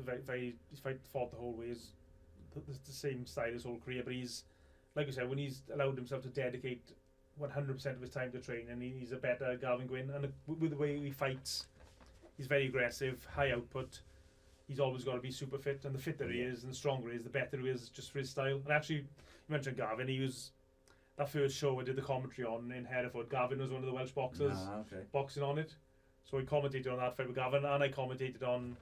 S2: fought the whole way. He's the same style his whole career, but he's, like I said, when he's allowed himself to dedicate 100% of his time to training, he's a better Gavin Gwyn. And with the way he fights, he's very aggressive, high output. He's always got to be super fit, and the fitter he is and the stronger he is, the better he is just for his style. And actually, you mentioned Gavin, he was that first show I did the commentary on in Hereford. Gavin was one of the Welsh boxers boxing on it. So I commentated on that fight with Gavin, and I commentated on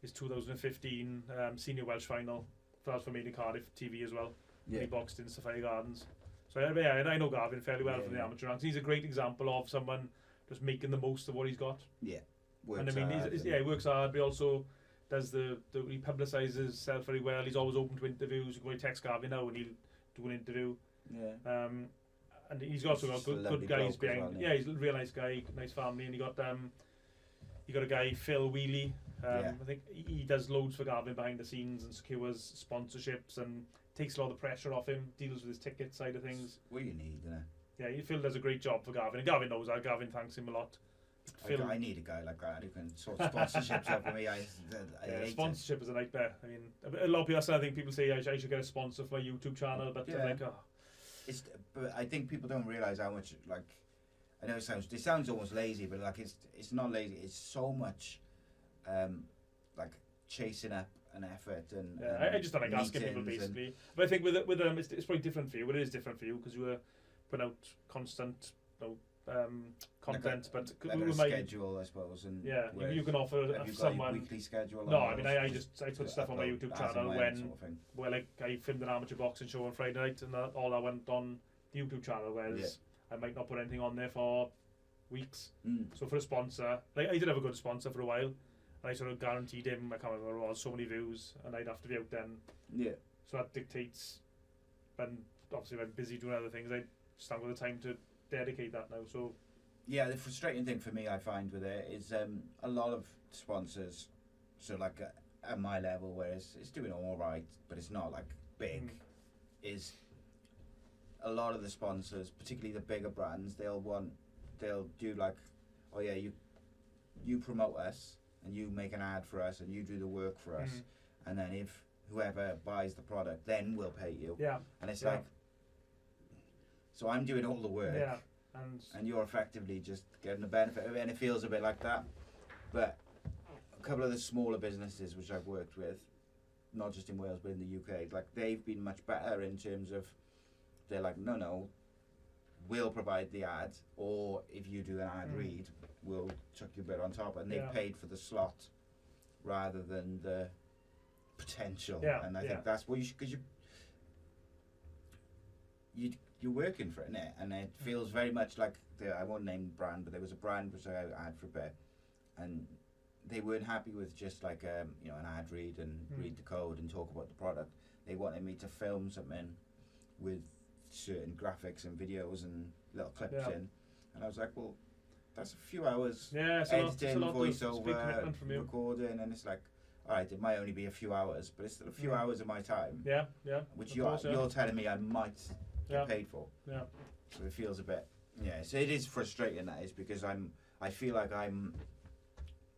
S2: his 2015 Senior Welsh final. That was for me in Cardiff TV as well. Yeah. He boxed in Sophia Gardens. So yeah, and I know Gavin fairly well from the amateur ranks. He's a great example of someone just making the most of what he's got.
S1: Yeah,
S2: and I mean, he works hard, but he also does he publicises himself very well. He's always open to interviews. You can go text Gavin now and he'll do an interview.
S1: Yeah.
S2: And he's also got good guys behind. Well, yeah, he's a real nice guy, nice family, and he got a guy, Phil Wheely. I think he does loads for Gavin behind the scenes and secures sponsorships and takes a lot of the pressure off him. Deals with his ticket side of things.
S1: What you need, isn't it?
S2: Yeah, Phil does a great job for Gavin, and Gavin knows that. Gavin thanks him a lot.
S1: I need a guy like that who can sort sponsorships out for me. I
S2: sponsorship is a nightmare. I mean, a lot of people. I think people say I should get a sponsor for my YouTube channel, but like,
S1: but I think people don't realise how much. Like, I know it sounds almost lazy, but like it's not lazy. It's so much, like chasing up an effort and.
S2: I just don't like asking people basically. But I think with it's probably different for you. But it is different for you because you were putting out constant. Content, but
S1: with my schedule, I suppose, and
S2: you can offer someone
S1: a weekly schedule.
S2: No, I mean I put stuff on my YouTube channel where like I filmed an amateur boxing show on Friday night, and all I went on the YouTube channel, whereas I might not put anything on there for weeks. So for a sponsor, like I did have a good sponsor for a while, and I sort of guaranteed him, I can't remember what it was, so many views, and I'd have to be out then. Yeah. So that dictates, and obviously if I'm busy doing other things, I just haven't got the time to dedicate that now. So
S1: yeah, the frustrating thing for me I find with it is a lot of sponsors, so like at my level, where it's doing all right, but it's not like big, is a lot of the sponsors, particularly the bigger brands, they'll do like, oh yeah, you promote us and you make an ad for us and you do the work for us, and then if whoever buys the product, then we'll pay you. Yeah. And it's like, so I'm doing all the work, and you're effectively just getting the benefit of it, and it feels a bit like that. But a couple of the smaller businesses which I've worked with, not just in Wales but in the UK, like they've been much better in terms of, they're like, no, we'll provide the ad, or if you do an ad read, we'll chuck you a bit on top, and they've paid for the slot rather than the potential. And I think that's what you should, because you're working for it, innit? And it feels very much like, I won't name the brand, but there was a brand which I had for a bit, and they weren't happy with just like an ad read and read the code and talk about the product. They wanted me to film something with certain graphics and videos and little clips in, and I was like, well, that's a few hours editing, voiceover, recording, and it's like, alright, it might only be a few hours, but it's still a few hours of my time. Which you're telling me I might get paid for. So it feels a bit, so it is frustrating, that is, because I feel like I'm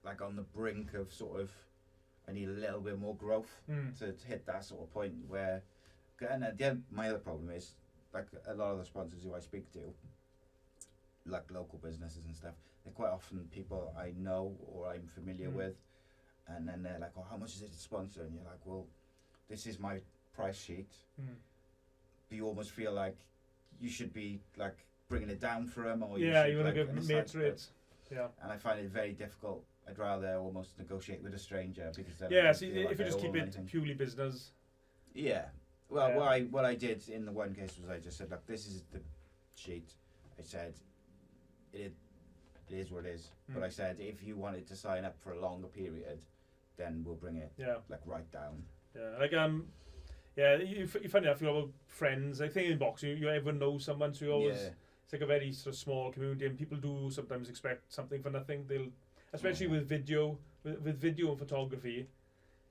S1: like on the brink of sort of, I need a little bit more growth to hit that sort of point where, and my other problem is like a lot of the sponsors who I speak to, like local businesses and stuff, they're quite often people I know or I'm familiar with, and then they're like, "Oh, how much is it to sponsor?" And you're like, "Well, this is my price sheet." But you almost feel like you should be like bringing it down for them, or
S2: yeah,
S1: you
S2: you
S1: should,
S2: want
S1: like,
S2: to give mates rates. Yeah.
S1: And I find it very difficult. I'd rather almost negotiate with a stranger because then
S2: Yeah,
S1: I
S2: so
S1: feel
S2: if
S1: like
S2: you
S1: I
S2: just
S1: owe
S2: keep
S1: them
S2: it
S1: anything.
S2: purely business.
S1: Yeah. Well,
S2: Yeah.
S1: what I did in the one case was I just said, look, this is the sheet. I said, it is what it is. But I said, if you wanted to sign up for a longer period, then we'll bring it like right down.
S2: Yeah, like yeah, you find out if you have friends. I think in boxing, you everyone knows someone, so you always it's like a very sort of small community, and people do sometimes expect something for nothing. They'll, especially with video, with video and photography.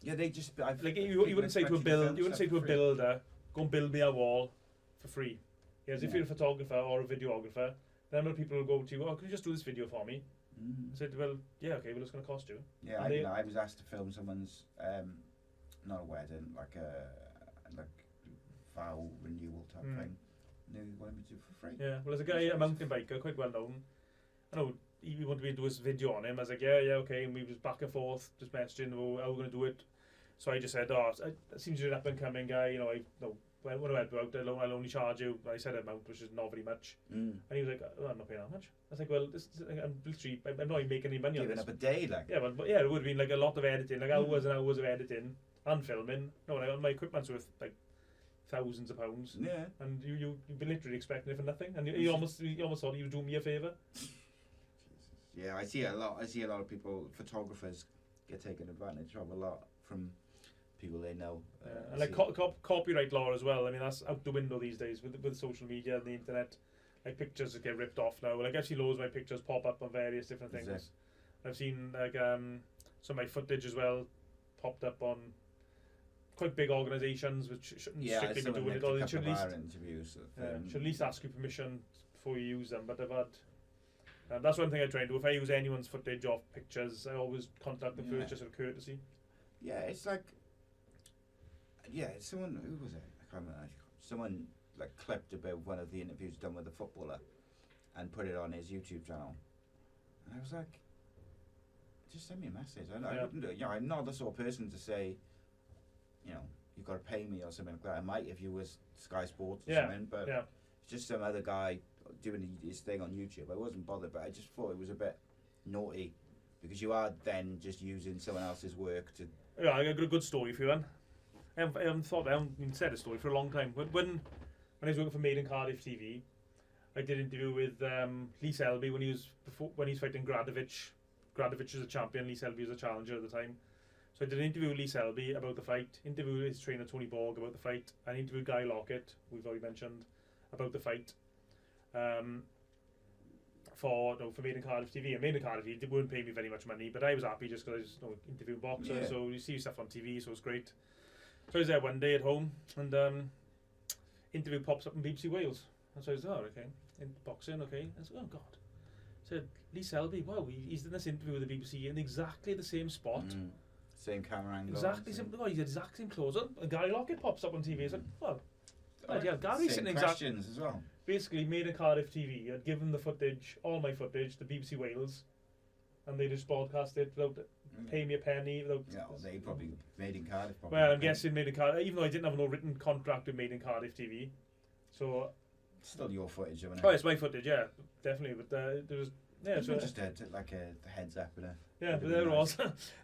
S1: Yeah, they just
S2: Like you wouldn't say to a builder, go and build me a wall for free. Whereas if you're a photographer or a videographer, then other people will go to you, oh, can you just do this video for me? I said, well, yeah, okay, well, it's going to cost you.
S1: Yeah, I was asked to film someone's, not a wedding, like a vow renewal type thing. And they wanted me to do it for free.
S2: Yeah, well, there's a guy, a mountain biker, quite well known. I know he wanted me to do his video on him. I was like, yeah, okay, and we was back and forth, just messaging, how we're going to do it. So I just said, oh, it seems you're an up-and-coming guy, you know, when I went out, I'll only charge you. I said amount, which is not very much. And he was like, oh, I'm not paying that much. I was like, well, I'm literally, I'm not even making any money on this.
S1: Giving up a day, like.
S2: Yeah, but yeah, it would have been like a lot of editing, like hours and hours of editing and filming. No, like, my equipment's worth like thousands of pounds.
S1: Yeah.
S2: And you've been literally expecting it for nothing. And you almost thought you were doing me a favour.
S1: Yeah, I see a lot of people, photographers, get taken advantage of a lot from people they know.
S2: And like copyright law as well. I mean, that's out the window these days with social media and the internet. Like pictures that get ripped off now. Like I've seen loads of my pictures pop up on various different things. I've seen like some of my footage as well popped up on quite big organisations which shouldn't strictly be doing it. Or they should at least ask you permission before you use them. But I've had that's one thing I try and do. If I use anyone's footage of pictures, I always contact them first just out of courtesy.
S1: Yeah, it's like someone, who was it? I can't remember. Someone like clipped about one of the interviews done with a footballer and put it on his YouTube channel. And I was like, just send me a message. I wouldn't do it. You know, I'm not the sort of person to say, you know, you've got to pay me or something like that. I might if you was Sky Sports or something, but it's just some other guy doing his thing on YouTube. I wasn't bothered, but I just thought it was a bit naughty because you are then just using someone else's work to.
S2: Yeah, I got a good story for you then. I haven't even said a story for a long time. When I was working for Made in Cardiff TV, I did an interview with Lee Selby when he was fighting Gradovic. Gradovic was a champion, Lee Selby was a challenger at the time. So I did an interview with Lee Selby about the fight, interviewed his trainer Tony Borg about the fight, and interviewed Guy Lockett, we've already mentioned, about the fight. For Made in Cardiff TV. And Made in Cardiff TV, they weren't paying me very much money, but I was happy just because I was interviewing boxers, so you see stuff on TV, so it's great. So I was there one day at home, and interview pops up in BBC Wales. And so I was, oh, okay, in boxing, okay. I said, oh, God. I said, Lee Selby, wow, he's done this interview with the BBC in exactly the same spot.
S1: Same camera angle.
S2: Exactly same, he's the exact same clothes on. And Gary Lockett pops up on TV. It's like, well, Gary's sitting
S1: questions as well.
S2: Basically, Made in Cardiff TV had given the footage, all my footage, to BBC Wales, and they just broadcast it without paying me a penny. Without.
S1: Yeah, well, they probably Made in Cardiff.
S2: Well, I'm guessing Made in Cardiff, even though I didn't have no written contract with Made in Cardiff TV, so.
S1: Still your footage, isn't it?
S2: Oh, it's my footage, yeah, definitely. But there was. Yeah, so
S1: just like a heads up and a.
S2: Yeah, but there was.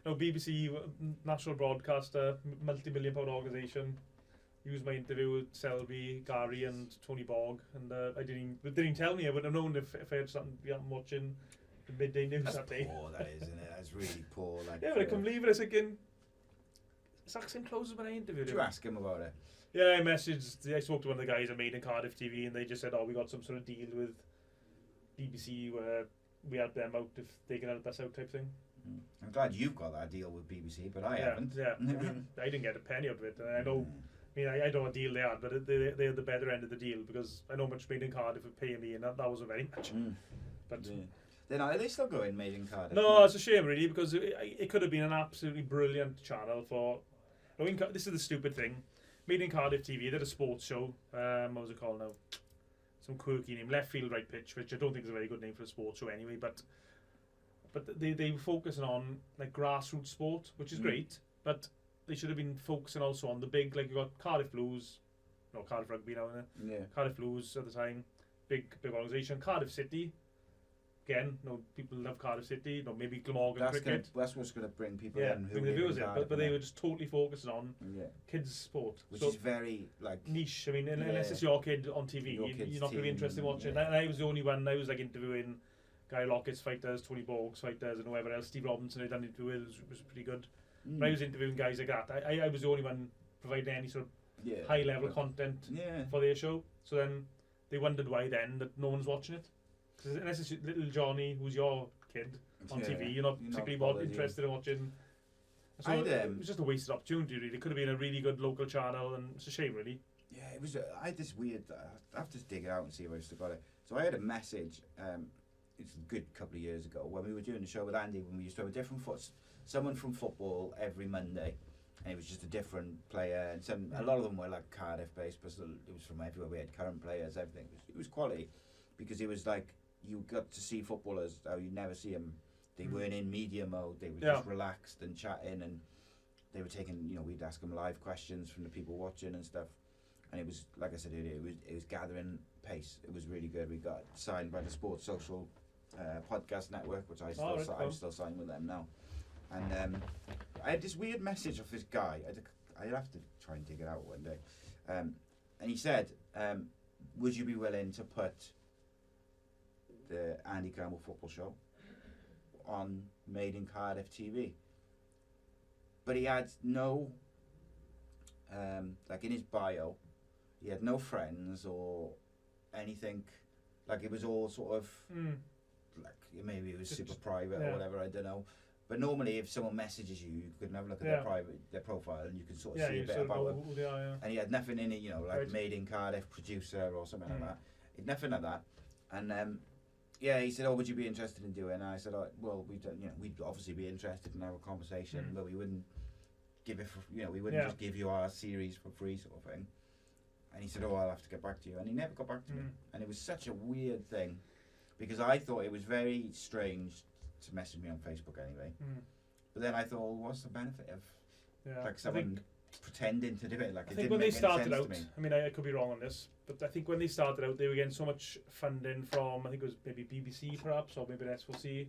S2: No, BBC, national broadcaster, multi-million-pound organisation. Used my interview with Selby, Gary, and Tony Borg, and I didn't even tell me. I wouldn't have known if I had something to be watching the midday news that day.
S1: That's poor, that is, isn't it? That's really poor. Like,
S2: yeah, but I couldn't believe it. I was thinking, exact same clothes as when I interviewed him.
S1: Did you ask him about it?
S2: Yeah, I spoke to one of the guys at Made in Cardiff TV, and they just said, oh, we got some sort of deal with BBC where we help them out if they can help us out type thing.
S1: I'm glad you've got that deal with BBC, but I haven't.
S2: Yeah, I didn't get a penny out of it, and I know. I mean, I don't know what deal they had, but they had the better end of the deal because I know much Made in Cardiff would pay me, and that wasn't very much. But
S1: then are they still going Made in Cardiff?
S2: No, it's a shame really because it could have been an absolutely brilliant channel for. I mean, this is the stupid thing. Made in Cardiff TV. They did a sports show. What was it called now? Some quirky name, Left Field Right Pitch, which I don't think is a very good name for a sports show anyway. But they were focusing on like grassroots sport, which is great. But they should have been focusing also on the big, like you got Cardiff Blues, no Cardiff Rugby now, isn't it?
S1: Yeah.
S2: Cardiff Blues at the time, big organisation. Cardiff City, again, people love Cardiff City. Maybe Glamorgan cricket.
S1: That's what's going to bring people
S2: Yeah,
S1: in.
S2: bring the viewers in. But they were just totally focusing on kids' sport,
S1: which is very like
S2: niche. I mean, unless it's your kid on TV, you're not going to be interested in watching. And I was the only one. I was like interviewing Guy Lockett's fighters, Tony Borg's fighters, and whoever else. Steve Robinson I'd done an interview with was pretty good. But I was interviewing guys like that. I was the only one providing any sort of high level content for their show. So then they wondered why then that no one's watching it. Unless it's little Johnny, who's your kid on TV, you're not particularly interested in watching. So it was just a wasted opportunity. Really, it could have been a really good local channel, and it's a shame, really.
S1: Yeah, it was. I had this weird. I have to dig it out and see if I still got it. So I had a message. It's a good couple of years ago when we were doing the show with Andy. When we used to have a different someone from football every Monday, and it was just a different player. And a lot of them were like Cardiff based, but it was from everywhere. We had current players, everything. It was quality because it was like you got to see footballers how you never see them. They weren't in media mode. They were just relaxed and chatting, and they were taking. We'd ask them live questions from the people watching and stuff. And it was, like I said earlier, it was gathering pace. It was really good. We got signed by the Sports Social Podcast Network, which I'm still signed with them now. And I had this weird message off this guy. I'd have to try and dig it out one day. And he said, would you be willing to put the Andy Campbell football show on Made in Cardiff TV? But he had no, like in his bio, he had no friends or anything. Like it was all sort of, like maybe it was super private or whatever, I don't know. But normally if someone messages you, you can have a look at their profile and you can sort of see a bit about them. And he had nothing in it, like Made in Cardiff producer or something like that. He had nothing like that. And he said, would you be interested in doing it? And I said, well, we'd obviously be interested in having a conversation, but we wouldn't give it for, we wouldn't just give you our series for free sort of thing. And he said, I'll have to get back to you. And he never got back to me. And it was such a weird thing because I thought it was very strange to message me on Facebook anyway. But then I thought, well, what's the benefit of like someone pretending to do it? Like, I think when they started out,
S2: I mean, I could be wrong on this, but I think when they started out, they were getting so much funding from, I think it was maybe BBC perhaps, or maybe S4C.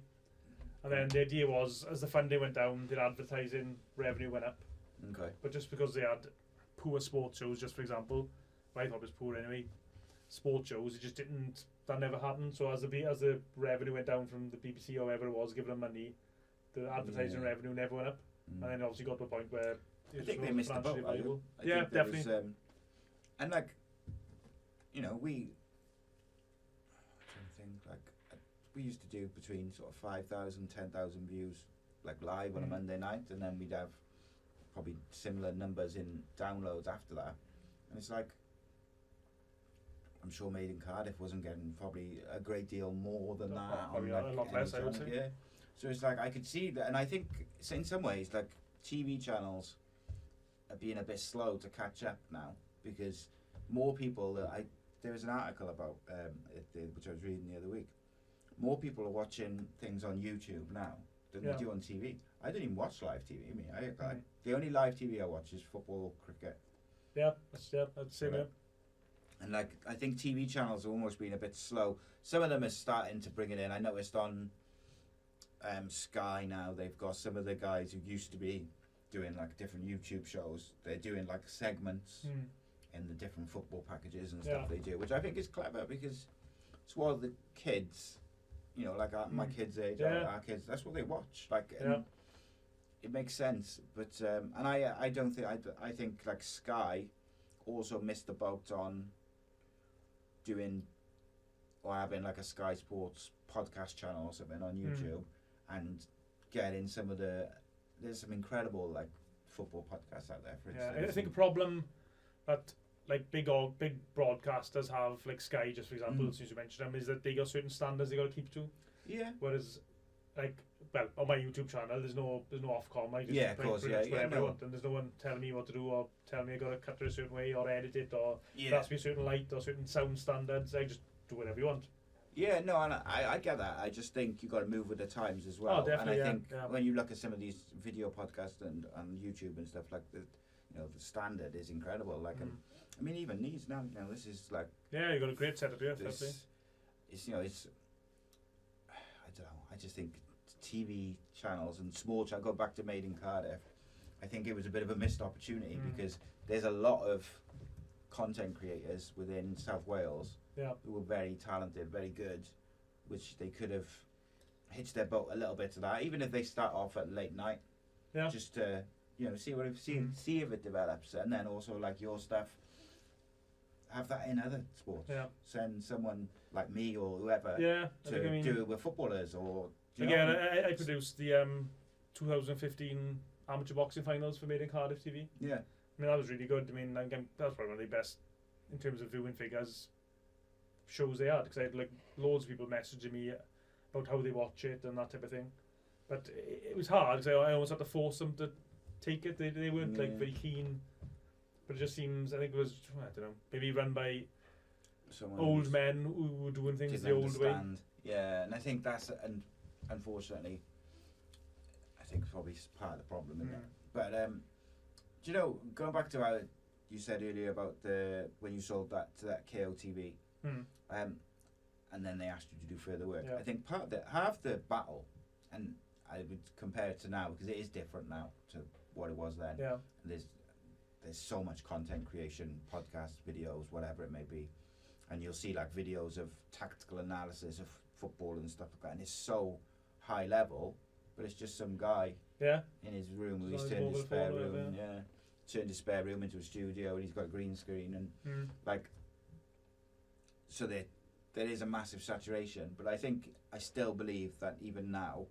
S2: And then the idea was, as the funding went down, their advertising revenue went up.
S1: Okay.
S2: But just because they had poor sports shows, just for example, I thought it was poor anyway, sports shows, it just didn't, that never happened. So as the revenue went down from the BBC or whoever it was giving them money, the advertising revenue never went up. And then obviously got to a point where
S1: I think they missed the boat.
S2: Yeah, definitely.
S1: And like, we, I'm trying to think, like, we used to do between sort of 5,000, 10,000 views, like live on a Monday night, and then we'd have probably similar numbers in downloads after that. And it's like, I'm sure Made in Cardiff wasn't getting probably a great deal more than that.
S2: Probably a lot less, I would say.
S1: Yeah. So it's like, I could see that, and I think in some ways, like, TV channels are being a bit slow to catch up now because more people, there was an article about which I was reading the other week. More people are watching things on YouTube now than they do on TV. I don't even watch live TV. I mean, the only live TV I watch is football, cricket.
S2: Yeah, I'd say that.
S1: And like, I think TV channels have almost been a bit slow. Some of them are starting to bring it in. I noticed on Sky now, they've got some of the guys who used to be doing like different YouTube shows. They're doing like segments in the different football packages and stuff they do, which I think is clever because it's what the kids, like my kids' age, our kids, that's what they watch. Like, it makes sense. But and I don't think I think like Sky also missed the boat on doing or having like a Sky Sports podcast channel or something on YouTube and getting some of there's some incredible like football podcasts out there, for instance.
S2: I think a problem that like big broadcasters have, like Sky just for example, since you mentioned them, is that they got certain standards they got to keep to.
S1: Yeah.
S2: Whereas like, well, on my YouTube channel, there's no Ofcom. I just
S1: Yeah, of course,
S2: produce
S1: yeah,
S2: whatever I
S1: no.
S2: want, and there's no one telling me what to do or telling me I got to cut it a certain way or edit it or it
S1: Yeah.
S2: has to be a certain light or certain sound standards. I just do whatever you want.
S1: Yeah, no, and I get that. I just think you got to move with the times as well.
S2: Definitely,
S1: and I think
S2: yeah.
S1: when you look at some of these video podcasts and on YouTube and stuff, like the standard is incredible. Like, and, I mean, even these now, this is like.
S2: Yeah, you got a great setup here.
S1: It's I don't know. I just think TV channels and small channels. Go back to Made in Cardiff. I think it was a bit of a missed opportunity because there's a lot of content creators within South Wales.
S2: Yeah.
S1: Who were very talented, very good, which they could have hitched their boat a little bit to that, even if they start off at late night.
S2: Yeah.
S1: Just to see if it develops, and then also like your stuff, have that in other sports.
S2: Yeah.
S1: Send someone like me or whoever.
S2: Yeah.
S1: To do it with footballers or.
S2: Again, I produced the 2015 amateur boxing finals for Made in Cardiff TV.
S1: Yeah.
S2: I mean, that was really good. I mean, that was probably one of the best in terms of viewing figures shows they had, because I had like loads of people messaging me about how they watch it and that type of thing. But it was hard because I almost had to force them to take it. They weren't like very keen. But it just seems, I think it was, I don't know, maybe run by someone old men who were doing things the old way.
S1: Yeah, and I think that's, and unfortunately, I think it's probably part of the problem, isn't it? But do you know, going back to how you said earlier about when you sold that to that KOTV, and then they asked you to do further work.
S2: Yeah.
S1: I think half the battle, and I would compare it to now because it is different now to what it was then.
S2: Yeah.
S1: And there's so much content creation, podcasts, videos, whatever it may be, and you'll see like videos of tactical analysis of football and stuff like that, and it's so high level, but it's just some guy in his room who he's turned his spare room, turned his spare room into a studio, and he's got a green screen and like. So there is a massive saturation, but I still believe that even now,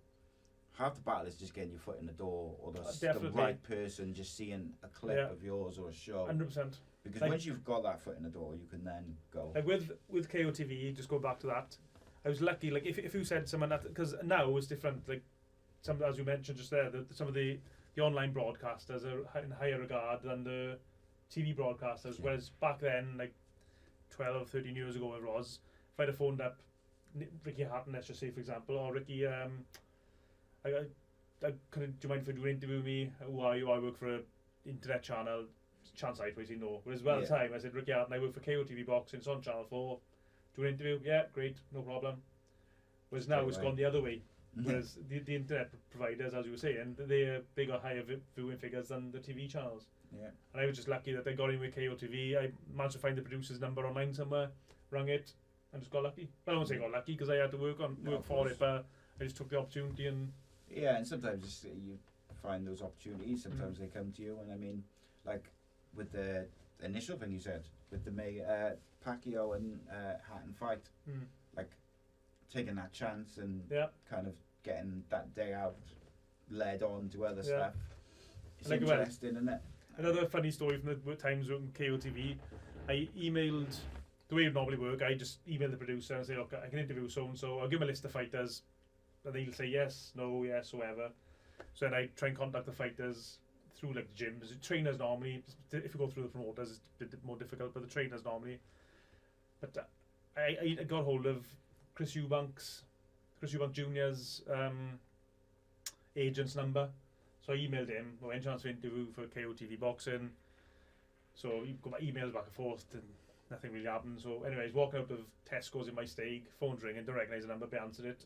S1: half the battle is just getting your foot in the door, or the right person just seeing a clip of yours or a show.
S2: 100%.
S1: Because once you've got that foot in the door, you can then go.
S2: Like with KOTV, just go back to that. I was lucky. Like if you said someone that, because now it's different. Like some, as you mentioned just there, some of the online broadcasters are in higher regard than the TV broadcasters. Whereas back then, like 12, 13 years ago, it was, if I'd have phoned up Ricky Hatton, let's just say for example, or Ricky, I do you mind if you do an interview with me? Who are you? I work for an internet channel. Chance I'd say no. Whereas at the time I said, Ricky Hatton, I work for KOTV Boxing, it's on Channel 4. Do an interview? Yeah, great, no problem. Whereas now it's gone the other way. Whereas the internet providers, as you were saying, they got higher viewing figures than the TV channels.
S1: Yeah. And
S2: I was just lucky that they got in with KOTV. I managed to find the producer's number online somewhere, rang it, and just got lucky. Well, I won't say got lucky because I had to work for it, but I just took the opportunity and.
S1: Yeah, and sometimes you find those opportunities. Sometimes they come to you, and I mean, like with the initial thing you said with the Pacquiao and Hatton fight, like taking that chance and kind of getting that day out led on to other stuff. It's like interesting, isn't it?
S2: Another funny story from the times with KOTV, I emailed, the way it normally work, I just email the producer and say, look, I can interview so-and-so, I'll give him a list of fighters, and he'll say yes, no, yes, whatever. So then I try and contact the fighters through like the gyms. Trainers normally, if you go through the promoters, it's a bit more difficult, but the trainers normally. But I got hold of Chris Eubank Jr.'s agent's number. So I emailed him, I went chance to interview for KOTV Boxing. So you got my emails back and forth and nothing really happened. So anyways, walking out of Tesco's in my Stag, phone's ringing, don't recognise the number, but I answered it.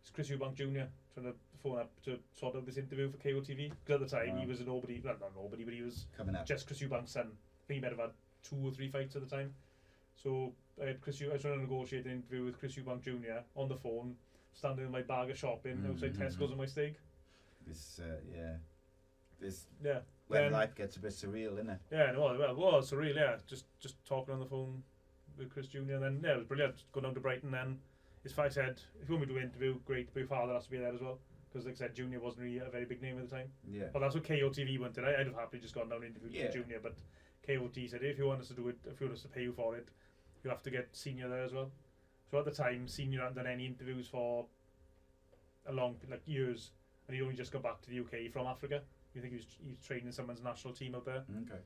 S2: It's Chris Eubank Jr. trying to phone up to sort out this interview for KOTV. Because at the time he was a nobody, well, not nobody, but he was coming up. Just Chris Eubank's son. I think he might have had 2 or 3 fights at the time. So I was trying to negotiate an interview with Chris Eubank Jr. on the phone, standing in my bag of shopping outside Tesco's in my Stag.
S1: When life gets a bit surreal, isn't it?
S2: Yeah, well, it was surreal. Yeah, just talking on the phone with Chris Jr. and then it was brilliant. Going down to Brighton, and his father said, "If you want me to do an interview, great. But your father has to be there as well." Because, like I said, Junior wasn't really a very big name at the time. Yeah. Well, that's what KOTV wanted. I'd have happily just gone down and interviewed Junior, but KOT said, if you want us to do it, if you want us to pay you for it, you have to get Senior there as well. So at the time, Senior hadn't done any interviews for a long years, and he only just got back to the UK from Africa. You think he was training someone's national team out there.
S1: Okay.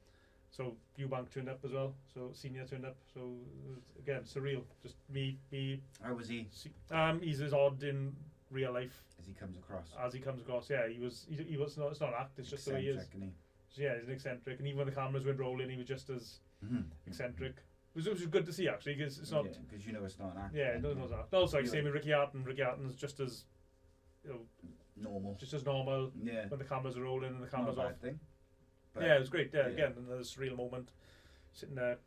S2: So Eubank turned up as well. So Senior turned up. So again, surreal. Just me.
S1: How was he?
S2: He's as odd in real life
S1: As he comes across.
S2: as he comes across. Yeah, he was not. It's not an act. It's just the way he is.
S1: Eccentric, isn't
S2: So yeah, he's an eccentric, and even when the cameras went rolling, he was just as
S1: he?
S2: eccentric. Which was good to see actually, because it's not.
S1: Because you know it's not an act.
S2: Yeah, no, it's not. Also, like same with Ricky Hatton. Ricky Hatton's just as,
S1: normal.
S2: just as normal
S1: Yeah.
S2: when the cameras are rolling and the cameras
S1: Not a
S2: off.
S1: bad thing. But
S2: Yeah, it was great. Yeah,
S1: yeah.
S2: again, another surreal moment, sitting there.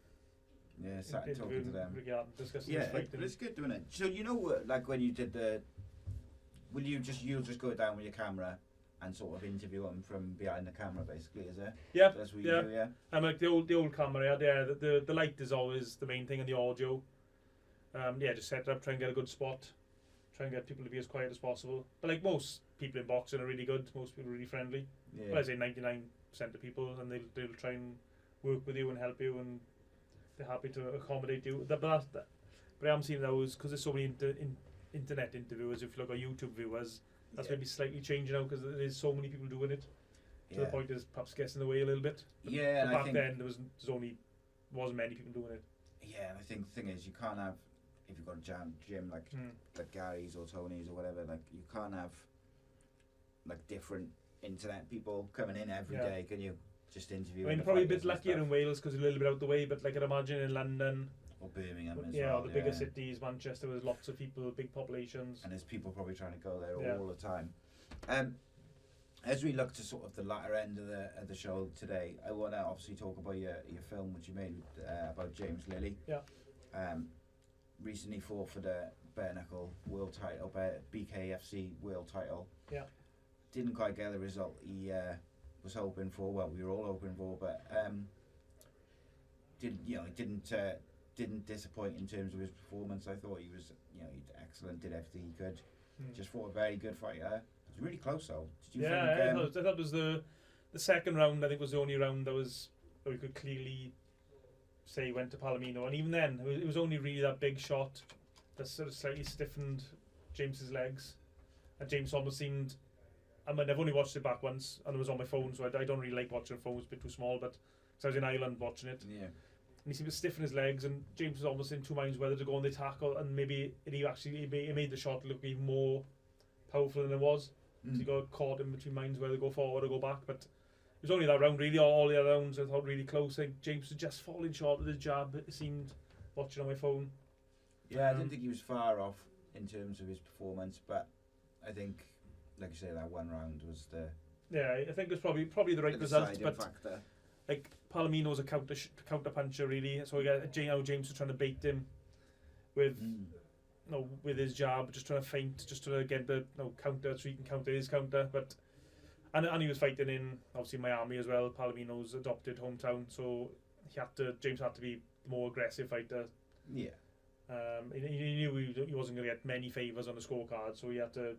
S1: Yeah, sat and talking to them.
S2: Ricky Hatton, discussing
S1: Yeah,
S2: his fight.
S1: it's good doing it. So like when you did you'll just go down with your camera and sort of interview them from behind the camera, basically, is it?
S2: Yeah,
S1: That's what you do, yeah.
S2: And like the old camera I had, yeah, the light is always the main thing, and the audio. Yeah, just set it up, try and get a good spot, try and get people to be as quiet as possible. But like most people in boxing are really good, most people are really friendly.
S1: Yeah.
S2: Well, I say 99% of people, and they'll try and work with you and help you, and they're happy to accommodate you. But I am seeing those because there's so many internet interviewers. If you look at YouTube viewers, that's maybe slightly changing now because there's so many people doing it. To the point is perhaps gets in the way a little bit. But
S1: and
S2: back
S1: I think
S2: then wasn't many people doing it.
S1: Yeah, and I think the thing is, you can't have, if you've got a gym like Gary's or Tony's or whatever, like you can't have like different internet people coming in every day. Can you just interview?
S2: I mean, probably a bit luckier in Wales because it's a little bit out the way, but like I'd imagine in London
S1: or Birmingham as
S2: well.
S1: well.
S2: Or the bigger cities, Manchester, there's lots of people, big populations,
S1: and there's people probably trying to go there all the time. As we look to sort of the latter end of the show today, I want to obviously talk about your film which you made about James Lilly.
S2: Yeah.
S1: Recently fought for the bare knuckle world title, BKFC world title.
S2: Yeah.
S1: Didn't quite get the result he was hoping for. Well, we were all hoping for, but didn't disappoint in terms of his performance. I thought he was excellent, did everything he could. Just fought a very good fighter. It was really close though. Did you think,
S2: I thought it was the second round. I think was the only round that we could clearly say went to Palomino, and even then it was only really that big shot that sort of slightly stiffened James's legs, and James almost seemed. I mean, I've only watched it back once, and it was on my phone, so I don't really like watching a phone. It's a bit too small, but so I was in Ireland watching it.
S1: Yeah.
S2: And he seemed to stiffen his legs, and James was almost in two minds whether to go on the tackle, and maybe he made the shot look even more powerful than it was. So he got caught in between minds whether to go forward or go back. But it was only that round, really. All the other rounds I thought really close. Like James was just falling short of the jab, it seemed, watching on my phone.
S1: Yeah, I didn't think he was far off in terms of his performance, but I think, like you say, that one round was the...
S2: Yeah, I think it was probably the right result. But
S1: factor.
S2: Like Palomino's a counter puncher, really. So James was trying to bait him with... with his jab, just trying to feint, just trying to get the counter so he can counter his counter. But and he was fighting in obviously Miami as well, Palomino's adopted hometown, so James had to be the more aggressive fighter.
S1: Yeah.
S2: He knew he wasn't going to get many favours on the scorecard, so he had to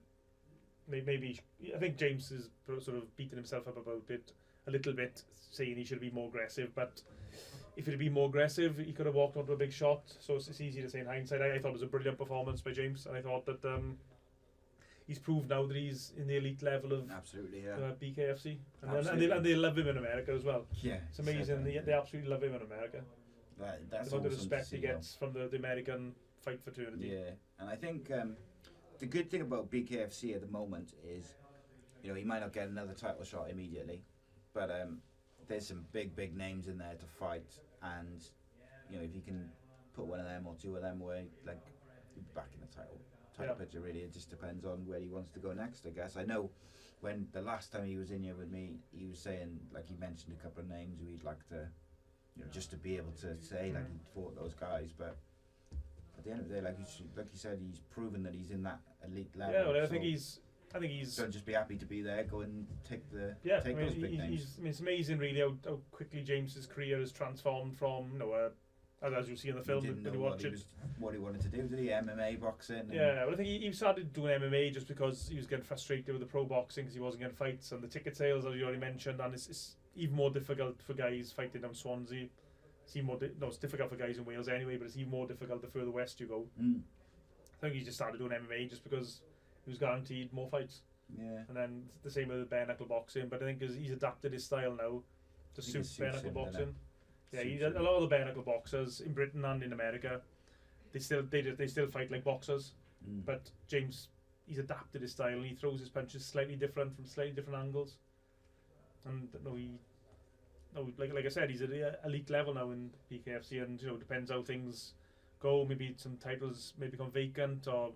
S2: maybe. I think James is sort of beating himself up about it a little bit, saying he should be more aggressive, but. If he'd been more aggressive, he could have walked onto a big shot. So it's easy to say in hindsight. I thought it was a brilliant performance by James, and I thought that he's proved now that he's in the elite level of BKFC, and they love him in America as well.
S1: Yeah,
S2: it's amazing. They absolutely love him in America.
S1: That's
S2: the
S1: awesome
S2: respect he gets from the American fight fraternity.
S1: Yeah, and I think the good thing about BKFC at the moment is, he might not get another title shot immediately, but there's some big names in there to fight. And if you can put one of them or two of them away, like you'll be back in the title picture. Really, it just depends on where he wants to go next. I guess I know when the last time he was in here with me, he was saying he mentioned a couple of names who he'd like to, just to be able to say he fought those guys. But at the end of the day, like you said, he's proven that he's in that elite level.
S2: Yeah, well, I think he's.
S1: Don't just be happy to be there. Go and take those big names.
S2: It's amazing, really, how quickly James's career has transformed from, as you see in the film, when you watch it.
S1: What he wanted to do, did he? MMA, boxing.
S2: Yeah, well, I think he started doing MMA just because he was getting frustrated with the pro boxing because he wasn't getting fights and the ticket sales, as you already mentioned, and it's even more difficult for guys fighting down Swansea. It's difficult for guys in Wales anyway, but it's even more difficult the further west you go. I think he just started doing MMA just because he was guaranteed more fights.
S1: Yeah.
S2: And then the same with the bare knuckle boxing, but I think he's adapted his style now to suit bare knuckle boxing. Yeah, a lot of the bare knuckle boxers in Britain and in America, they still fight like boxers. But James, he's adapted his style and he throws his punches slightly different from slightly different angles. And like I said, he's at the elite level now in BKFC, and depends how things go. Maybe some titles may become vacant, or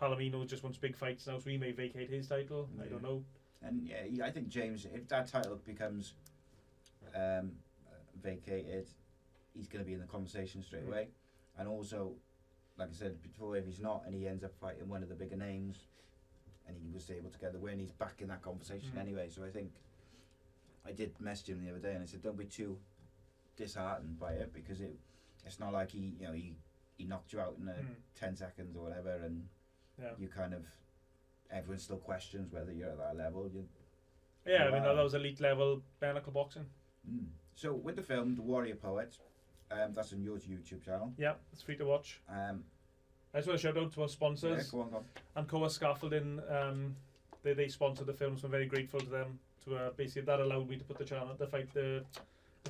S2: Palomino just wants big fights now, so he may vacate his title. I don't know.
S1: And I think James, if that title becomes vacated, he's going to be in the conversation straight away. And also, like I said before, if he's not and he ends up fighting one of the bigger names and he was able to get the win, he's back in that conversation anyway. So I think I did message him the other day and I said, don't be too disheartened by it, because it's not like he knocked you out in 10 seconds or whatever, and you kind of, everyone still questions whether you're at that level.
S2: I mean, that was elite level bare knuckle boxing.
S1: So with the film The Warrior Poet, that's on your YouTube channel. Yeah,
S2: it's free to watch. I just want to shout out to our sponsors.
S1: Yeah, go on.
S2: Ancoa Scaffolding, they sponsored the film, so I'm very grateful to them. To basically, that allowed me to put the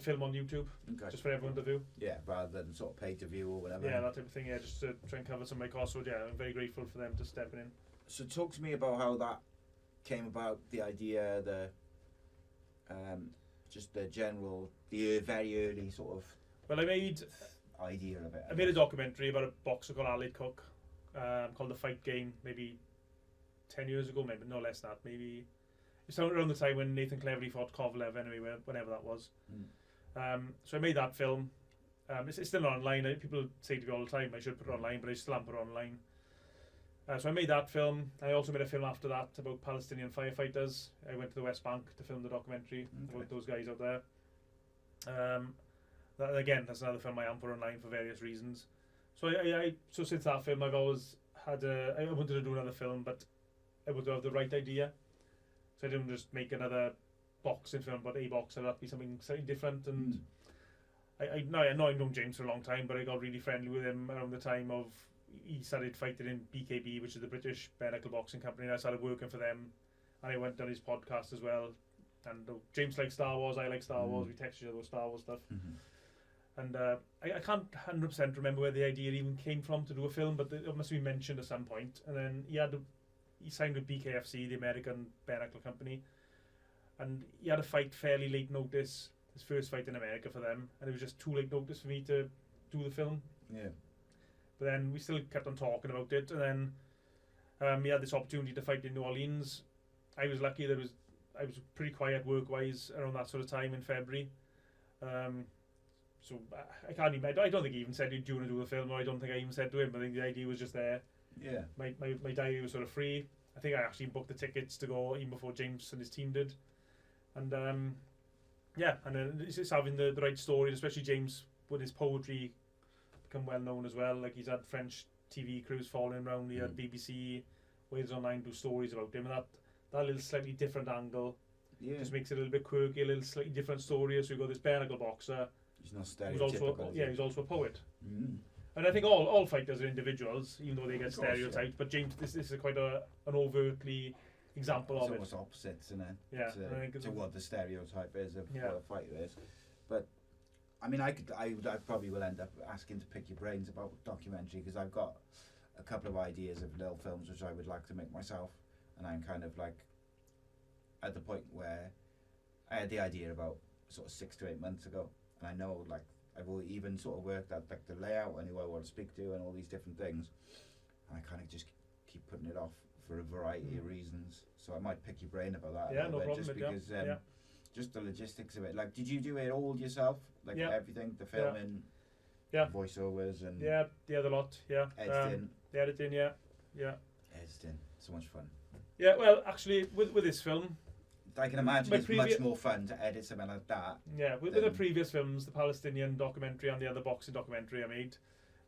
S2: film on YouTube, just for everyone to view. Yeah,
S1: rather than sort of pay to view or whatever.
S2: Yeah, that type of thing. Yeah, just to try and cover some of my costs. So yeah, I'm very grateful for them to step in.
S1: So talk to me about how that came about, the idea, just the general, the very early sort of.
S2: Well, I made
S1: idea of it.
S2: I made a documentary about a boxer called Ali Cook, called The Fight Game, maybe 10 years ago, maybe no less than that. Maybe it's around the time when Nathan Cleverly fought Kovalev, anyway, whenever that was. So I made that film. It's still online. People say to me all the time I should put it online, but I still haven't put it online. So I made that film. I also made a film after that about Palestinian firefighters. I went to the West Bank to film the documentary about those guys out there. That's another film I haven't put online for various reasons. So so since that film, I've always had I wanted to do another film, but I wanted to have the right idea. So I didn't just make another boxing film about a boxer. That'd be something slightly different. And I know I've known James for a long time, but I got really friendly with him around the time of he started fighting in BKB, which is the British bare knuckle boxing company, and I started working for them. And I went on his podcast as well. And James likes Star Wars, I like Star Wars. We text each other about Star Wars stuff. And I can't 100% remember where the idea even came from to do a film, but it must have been mentioned at some point. And then he signed with BKFC, the American bare knuckle company, and he had a fight fairly late notice, his first fight in America for them, and it was just too late notice for me to do the film. Yeah. But then we still kept on talking about it, and then he had this opportunity to fight in New Orleans. I was lucky that I was pretty quiet work-wise around that sort of time in February. So I can't even. I don't think he even said, "Do you want to do a film?" Or I don't think I even said to him. I think the idea was just there. Yeah. My diary was sort of free. I think I actually booked the tickets to go even before James and his team did. And and then it's just having the right story, especially James with his poetry become well known as well. Like he's had French TV crews following around. He had BBC, Wales Online do stories about him, and that little slightly different angle just makes it a little bit quirky, a little slightly different story. So you got this bare knuckle boxer.
S1: He's not stereotypical.
S2: He's also a poet. And I think all fighters are individuals, even though they get stereotyped. But James, this is quite an overtly example of it.
S1: It's almost opposites, isn't it?
S2: Yeah.
S1: To what the stereotype is of what a fighter is. But I mean, I probably will end up asking to pick your brains about documentary, because I've got a couple of ideas of little films which I would like to make myself, and I'm kind of like at the point where I had the idea about sort of 6 to 8 months ago, and I know like I've even sort of worked out like the layout and who I want to speak to and all these different things, and I kind of just keep putting it off for a variety of reasons. So I might pick your brain about that.
S2: Yeah, no problem.
S1: Just because just the logistics of it. Like, did you do it all yourself? Like everything, the filming, voiceovers, and
S2: the lot.
S1: Editing.
S2: The editing,
S1: Editing, so much fun.
S2: Yeah, well, actually, with this film,
S1: I can imagine it's much more fun to edit something like that.
S2: Yeah, with the previous films, the Palestinian documentary and the other boxing documentary I made,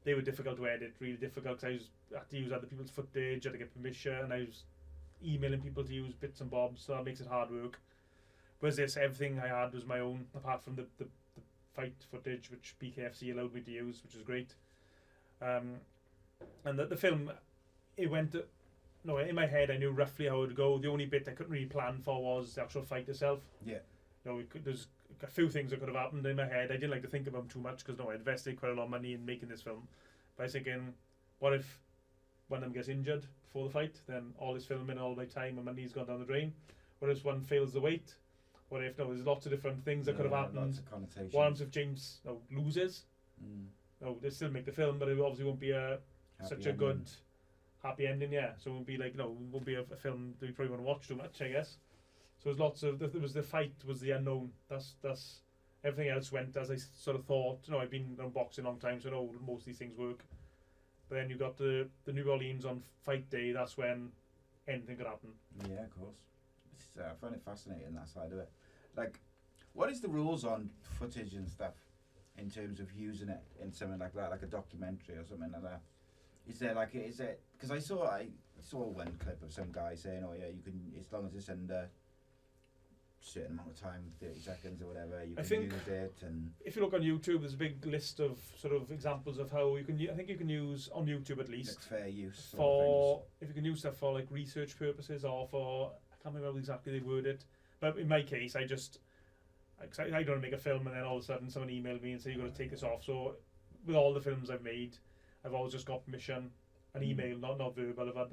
S2: they were difficult to edit, really difficult, because I had to use other people's footage, I had to get permission, and I was emailing people to use bits and bobs, so that makes it hard work. Whereas this, everything I had was my own, apart from the fight footage, which BKFC allowed me to use, which is great. And the film, it went no, in my head I knew roughly how it would go. The only bit I couldn't really plan for was the actual fight itself.
S1: Yeah.
S2: You know, there's a few things that could have happened in my head. I didn't like to think about them too much because I invested quite a lot of money in making this film. But I was thinking, what if one of them gets injured before the fight? Then all this filming, all my time and money's gone down the drain. What if one fails the weight? What if, there's lots of different things that could have happened.
S1: Lots of connotations.
S2: What happens if James loses? They still make the film, but it obviously won't be such a good happy ending, yeah. So it won't be like, it won't be a film that you probably want to watch too much, I guess. So there's lots of, there was the fight was the unknown. That's everything else went as I sort of thought. I've been on boxing a long time, so I know most of these things work. But then you got the New Orleans on fight day. That's when anything could happen.
S1: Yeah, of course. I find it fascinating, that side of it. Like, what is the rules on footage and stuff in terms of using it in something like that, like a documentary or something like that? Is there because I saw one clip of some guy saying, oh yeah, you can, as long as it's under certain amount of time, 30 seconds or whatever, you can use it. And
S2: if you look on YouTube, there's a big list of sort of examples of how you can. I think you can use on YouTube at least
S1: like fair use
S2: for if you can use stuff for like research purposes or for, I can't remember exactly they word it, but in my case, I don't want to make a film and then all of a sudden someone emailed me and said you've got to take this off. So with all the films I've made, I've always just got permission, an email, not verbal. I've had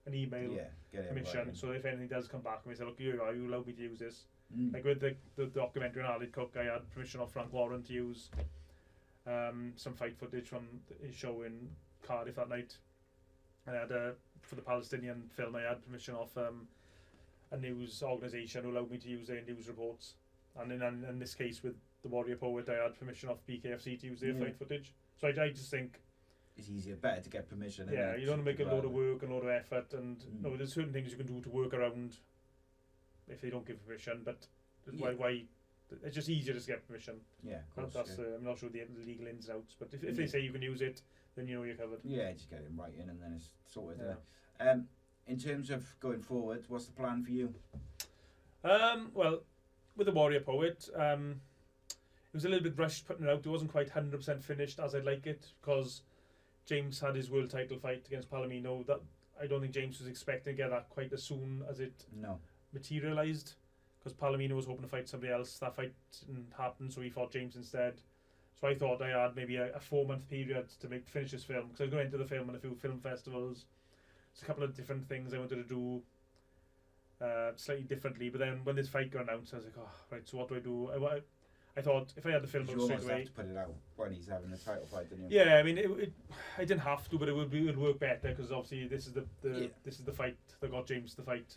S2: an email permission. So if anything does come back and we say, look, you allowed me to use this. Like with the documentary on Alid Cook, I had permission of Frank Warren to use some fight footage from his show in Cardiff that night. And I had for the Palestinian film, I had permission of a news organisation who allowed me to use their news reports. And in this case with the Warrior Poet, I had permission of BKFC to use their fight footage. So I just think
S1: it's easier, better to get permission.
S2: Yeah, you don't want to make a load of work, a load of effort, and there's certain things you can do to work around if they don't give permission. But why? It's just easier to get permission.
S1: Yeah, of course.
S2: I'm not sure the legal ins and outs, but if they say you can use it, then you're covered.
S1: Yeah, just get it right in, and then it's sorted.
S2: Yeah.
S1: In terms of going forward, what's the plan for you?
S2: Well, with the Warrior Poet, it was a little bit rushed putting it out. It wasn't quite 100% finished as I'd like it because James had his world title fight against Palomino. That I don't think James was expecting to get that quite as soon as it materialised, because Palomino was hoping to fight somebody else. That fight didn't happen, so he fought James instead. So I thought I had maybe a 4-month period to finish this film, because I was going to enter the film in a few film festivals. There's a couple of different things I wanted to do slightly differently, but then when this fight got announced, I was like, oh, right, so what do I do? I thought if I had the film out straight away,
S1: have to put it out when he's having the title fight, didn't
S2: you? Yeah, I mean, I didn't have to, but it would work better because obviously this is the fight that got James the fight.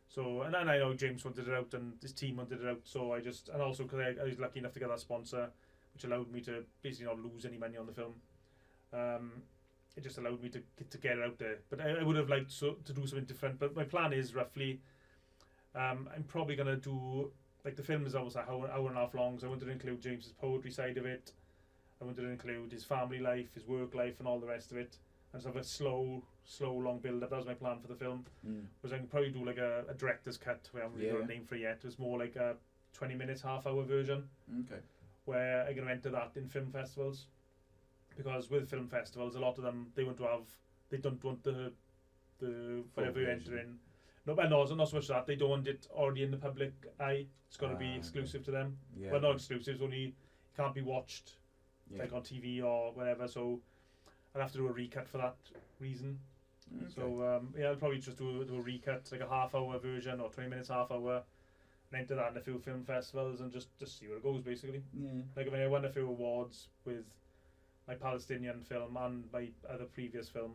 S2: So and I know James wanted it out and his team wanted it out. So and also because I was lucky enough to get that sponsor, which allowed me to basically not lose any money on the film. It just allowed me to get it out there. But I would have liked to do something different. But my plan is roughly, I'm probably gonna do. Like the film is almost an hour and a half long, so I wanted to include James's poetry side of it. I wanted to include his family life, his work life, and all the rest of it. And just have a slow, long build up. That was my plan for the film. Was I can probably do like a director's cut, where I haven't really got a name for it yet. It was more like a 20 minutes, half-hour version. Okay. Where I'm going to enter that in film festivals, because with film festivals, a lot of them they don't want the whatever you enter in. No, it's not so much that they don't want it already in the public eye. It's got to be exclusive to them. Yeah. Well, not exclusive. It's only can't be watched like on TV or whatever. So I'll have to do a recut for that reason. Okay. So I'll probably just do a recut, like a half-hour version or 20 minutes, half-hour, and enter that in a few film festivals and just see where it goes, basically. Yeah. Like I mean, I won a few awards with my Palestinian film and my other previous film,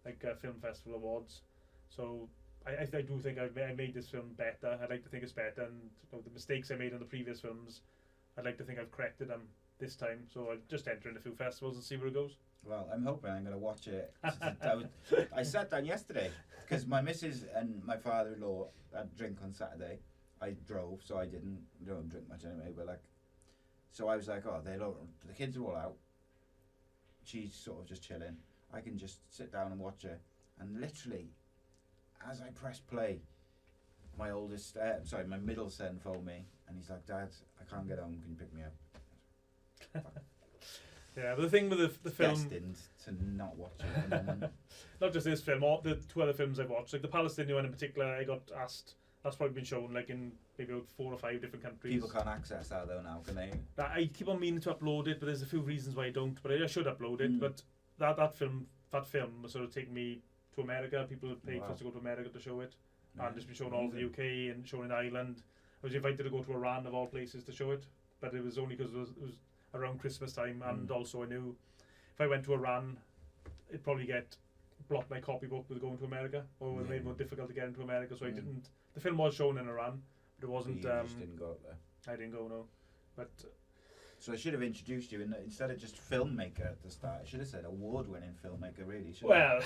S2: like film festival awards. So I do think I made this film better. I'd like to think it's better, and the mistakes I made in the previous films, I'd like to think I've corrected them this time. So I'll just enter in a few festivals and see where it goes.
S1: Well, I'm hoping I'm going to watch it. I sat down yesterday because my missus and my father-in-law had a drink on Saturday. I drove, so I don't drink much anyway. But so I was like, oh, the kids are all out. She's sort of just chilling. I can just sit down and watch it, and literally, as I press play, my middle son phoned me, and he's like, Dad, I can't get home, can you pick me up?
S2: Yeah, but the thing with the film,
S1: destined to not watch it at the moment.
S2: not just this film, or the 2 other films I've watched, like the Palestinian one in particular, I got asked. That's probably been shown like in maybe about 4 or 5 different countries.
S1: People can't access that though now, can they?
S2: I keep on meaning to upload it, but there's a few reasons why I don't. But I should upload it. But that film was sort of taking me to America. People paid for us to go to America to show it, and it's been shown all over the UK and shown in Ireland. I was invited to go to Iran of all places to show it, but it was only because it was around Christmas time, and also I knew if I went to Iran, it'd probably get blocked my copybook with going to America, or it would made it more difficult to get into America. So I didn't. The film was shown in Iran, but it wasn't.
S1: You just didn't go up there.
S2: I didn't go, no. But
S1: so I should have introduced you instead of just filmmaker at the start. I should have said award-winning filmmaker. Really.
S2: Well,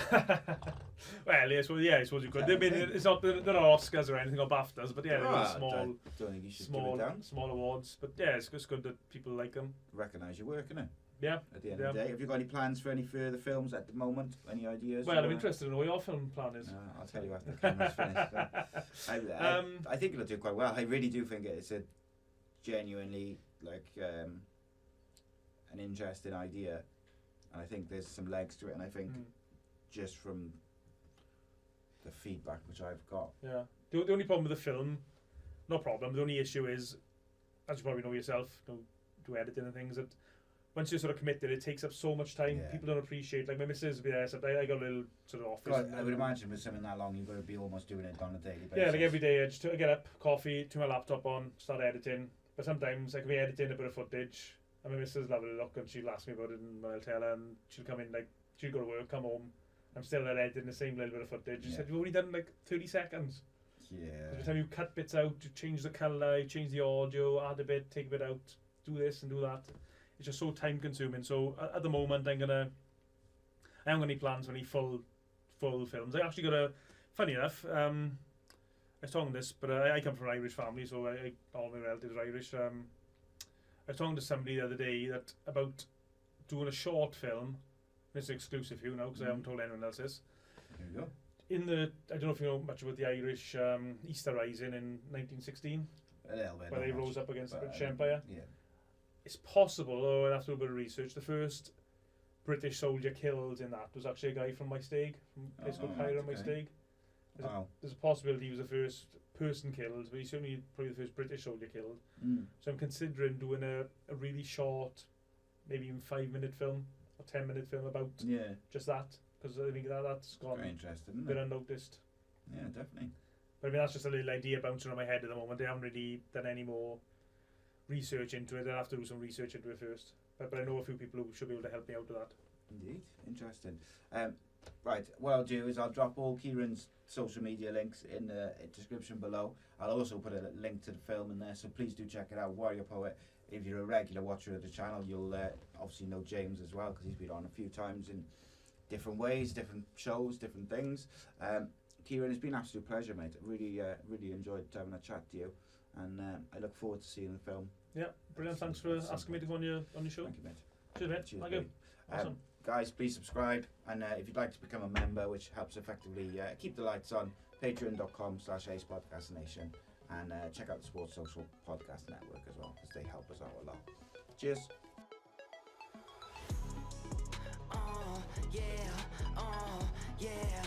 S2: I suppose you could. I mean, it's not they're not Oscars or anything or BAFTAs, but yeah, they're small.
S1: Don't think you should give it down.
S2: Small awards, but yeah, it's good that people like them.
S1: Recognise your work, innit?
S2: Yeah.
S1: At the end of the day, have you got any plans for any further films at the moment? Any ideas?
S2: Well, I'm interested in what your film plan is.
S1: I'll tell you after the camera's finished. I think it'll do quite well. I really do think it's a genuinely an interesting idea, and I think there's some legs to it. And I think just from the feedback which I've got,
S2: the only problem with the film, no problem. The only issue is, as you probably know yourself, do editing and things, that once you're sort of committed, it takes up so much time. People don't appreciate. Like my missus would be there, so I got a little sort of office.
S1: God, I would imagine with something that long, you've got to be almost doing it on a daily basis.
S2: Yeah, like every day, I just get up, coffee, turn my laptop on, start editing. But sometimes I could be editing a bit of footage, and my missus will have a look, and she'll ask me about it, and I'll tell her, and she'll come in, like, she'll go to work, come home, I'm still editing the same little bit of footage. She said, you've only done like 30 seconds.
S1: Yeah.
S2: Every time you cut bits out, you change the colour, you change the audio, add a bit, take a bit out, do this and do that. It's just so time consuming. So at the moment, I haven't got any plans for any full films. I actually got funny enough, I was talking this, but I come from an Irish family, so all my relatives are Irish. I was talking to somebody the other day about doing a short film. It's exclusive for you now because I haven't told anyone else this.
S1: There you go.
S2: I don't know if you know much about the Irish Easter Rising in 1916.
S1: A little bit.
S2: Where they rose up against the British Empire.
S1: Yeah.
S2: It's possible, though, I'd have to do a bit of research. The first British soldier killed in that was actually a guy from Maesteg, from a place called Cairo, Maesteg. There's a possibility he was the first person killed, but he's certainly probably the first British soldier killed. So I'm considering doing a really short, maybe even 5-minute film or 10-minute film about just that, because I think that's gone
S1: very interesting,
S2: a bit unnoticed.
S1: Yeah, definitely.
S2: But I mean, that's just a little idea bouncing on my head at the moment. I haven't really done any more research into it. I'll have to do some research into it first. But I know a few people who should be able to help me out with that.
S1: Indeed, interesting. Right, what I'll do is I'll drop all Ciaran's social media links in the description below. I'll also put a link to the film in there, so please do check it out. Warrior Poet. If you're a regular watcher of the channel, you'll obviously know James as well, because he's been on a few times in different ways, different shows, different things. Ciaran, it's been an absolute pleasure, mate. I really enjoyed having a chat to you, and I look forward to seeing the film.
S2: Yeah, brilliant. Thanks for asking me to go on your show.
S1: Thank you, mate.
S2: Cheers, mate.
S1: Cheers,
S2: Thank you. Awesome.
S1: Guys, please subscribe, and if you'd like to become a member, which helps effectively keep the lights on, patreon.com/ACE-podcastnation, and check out the Sports Social Podcast Network as well, because they help us out a lot. Cheers.
S3: Yeah,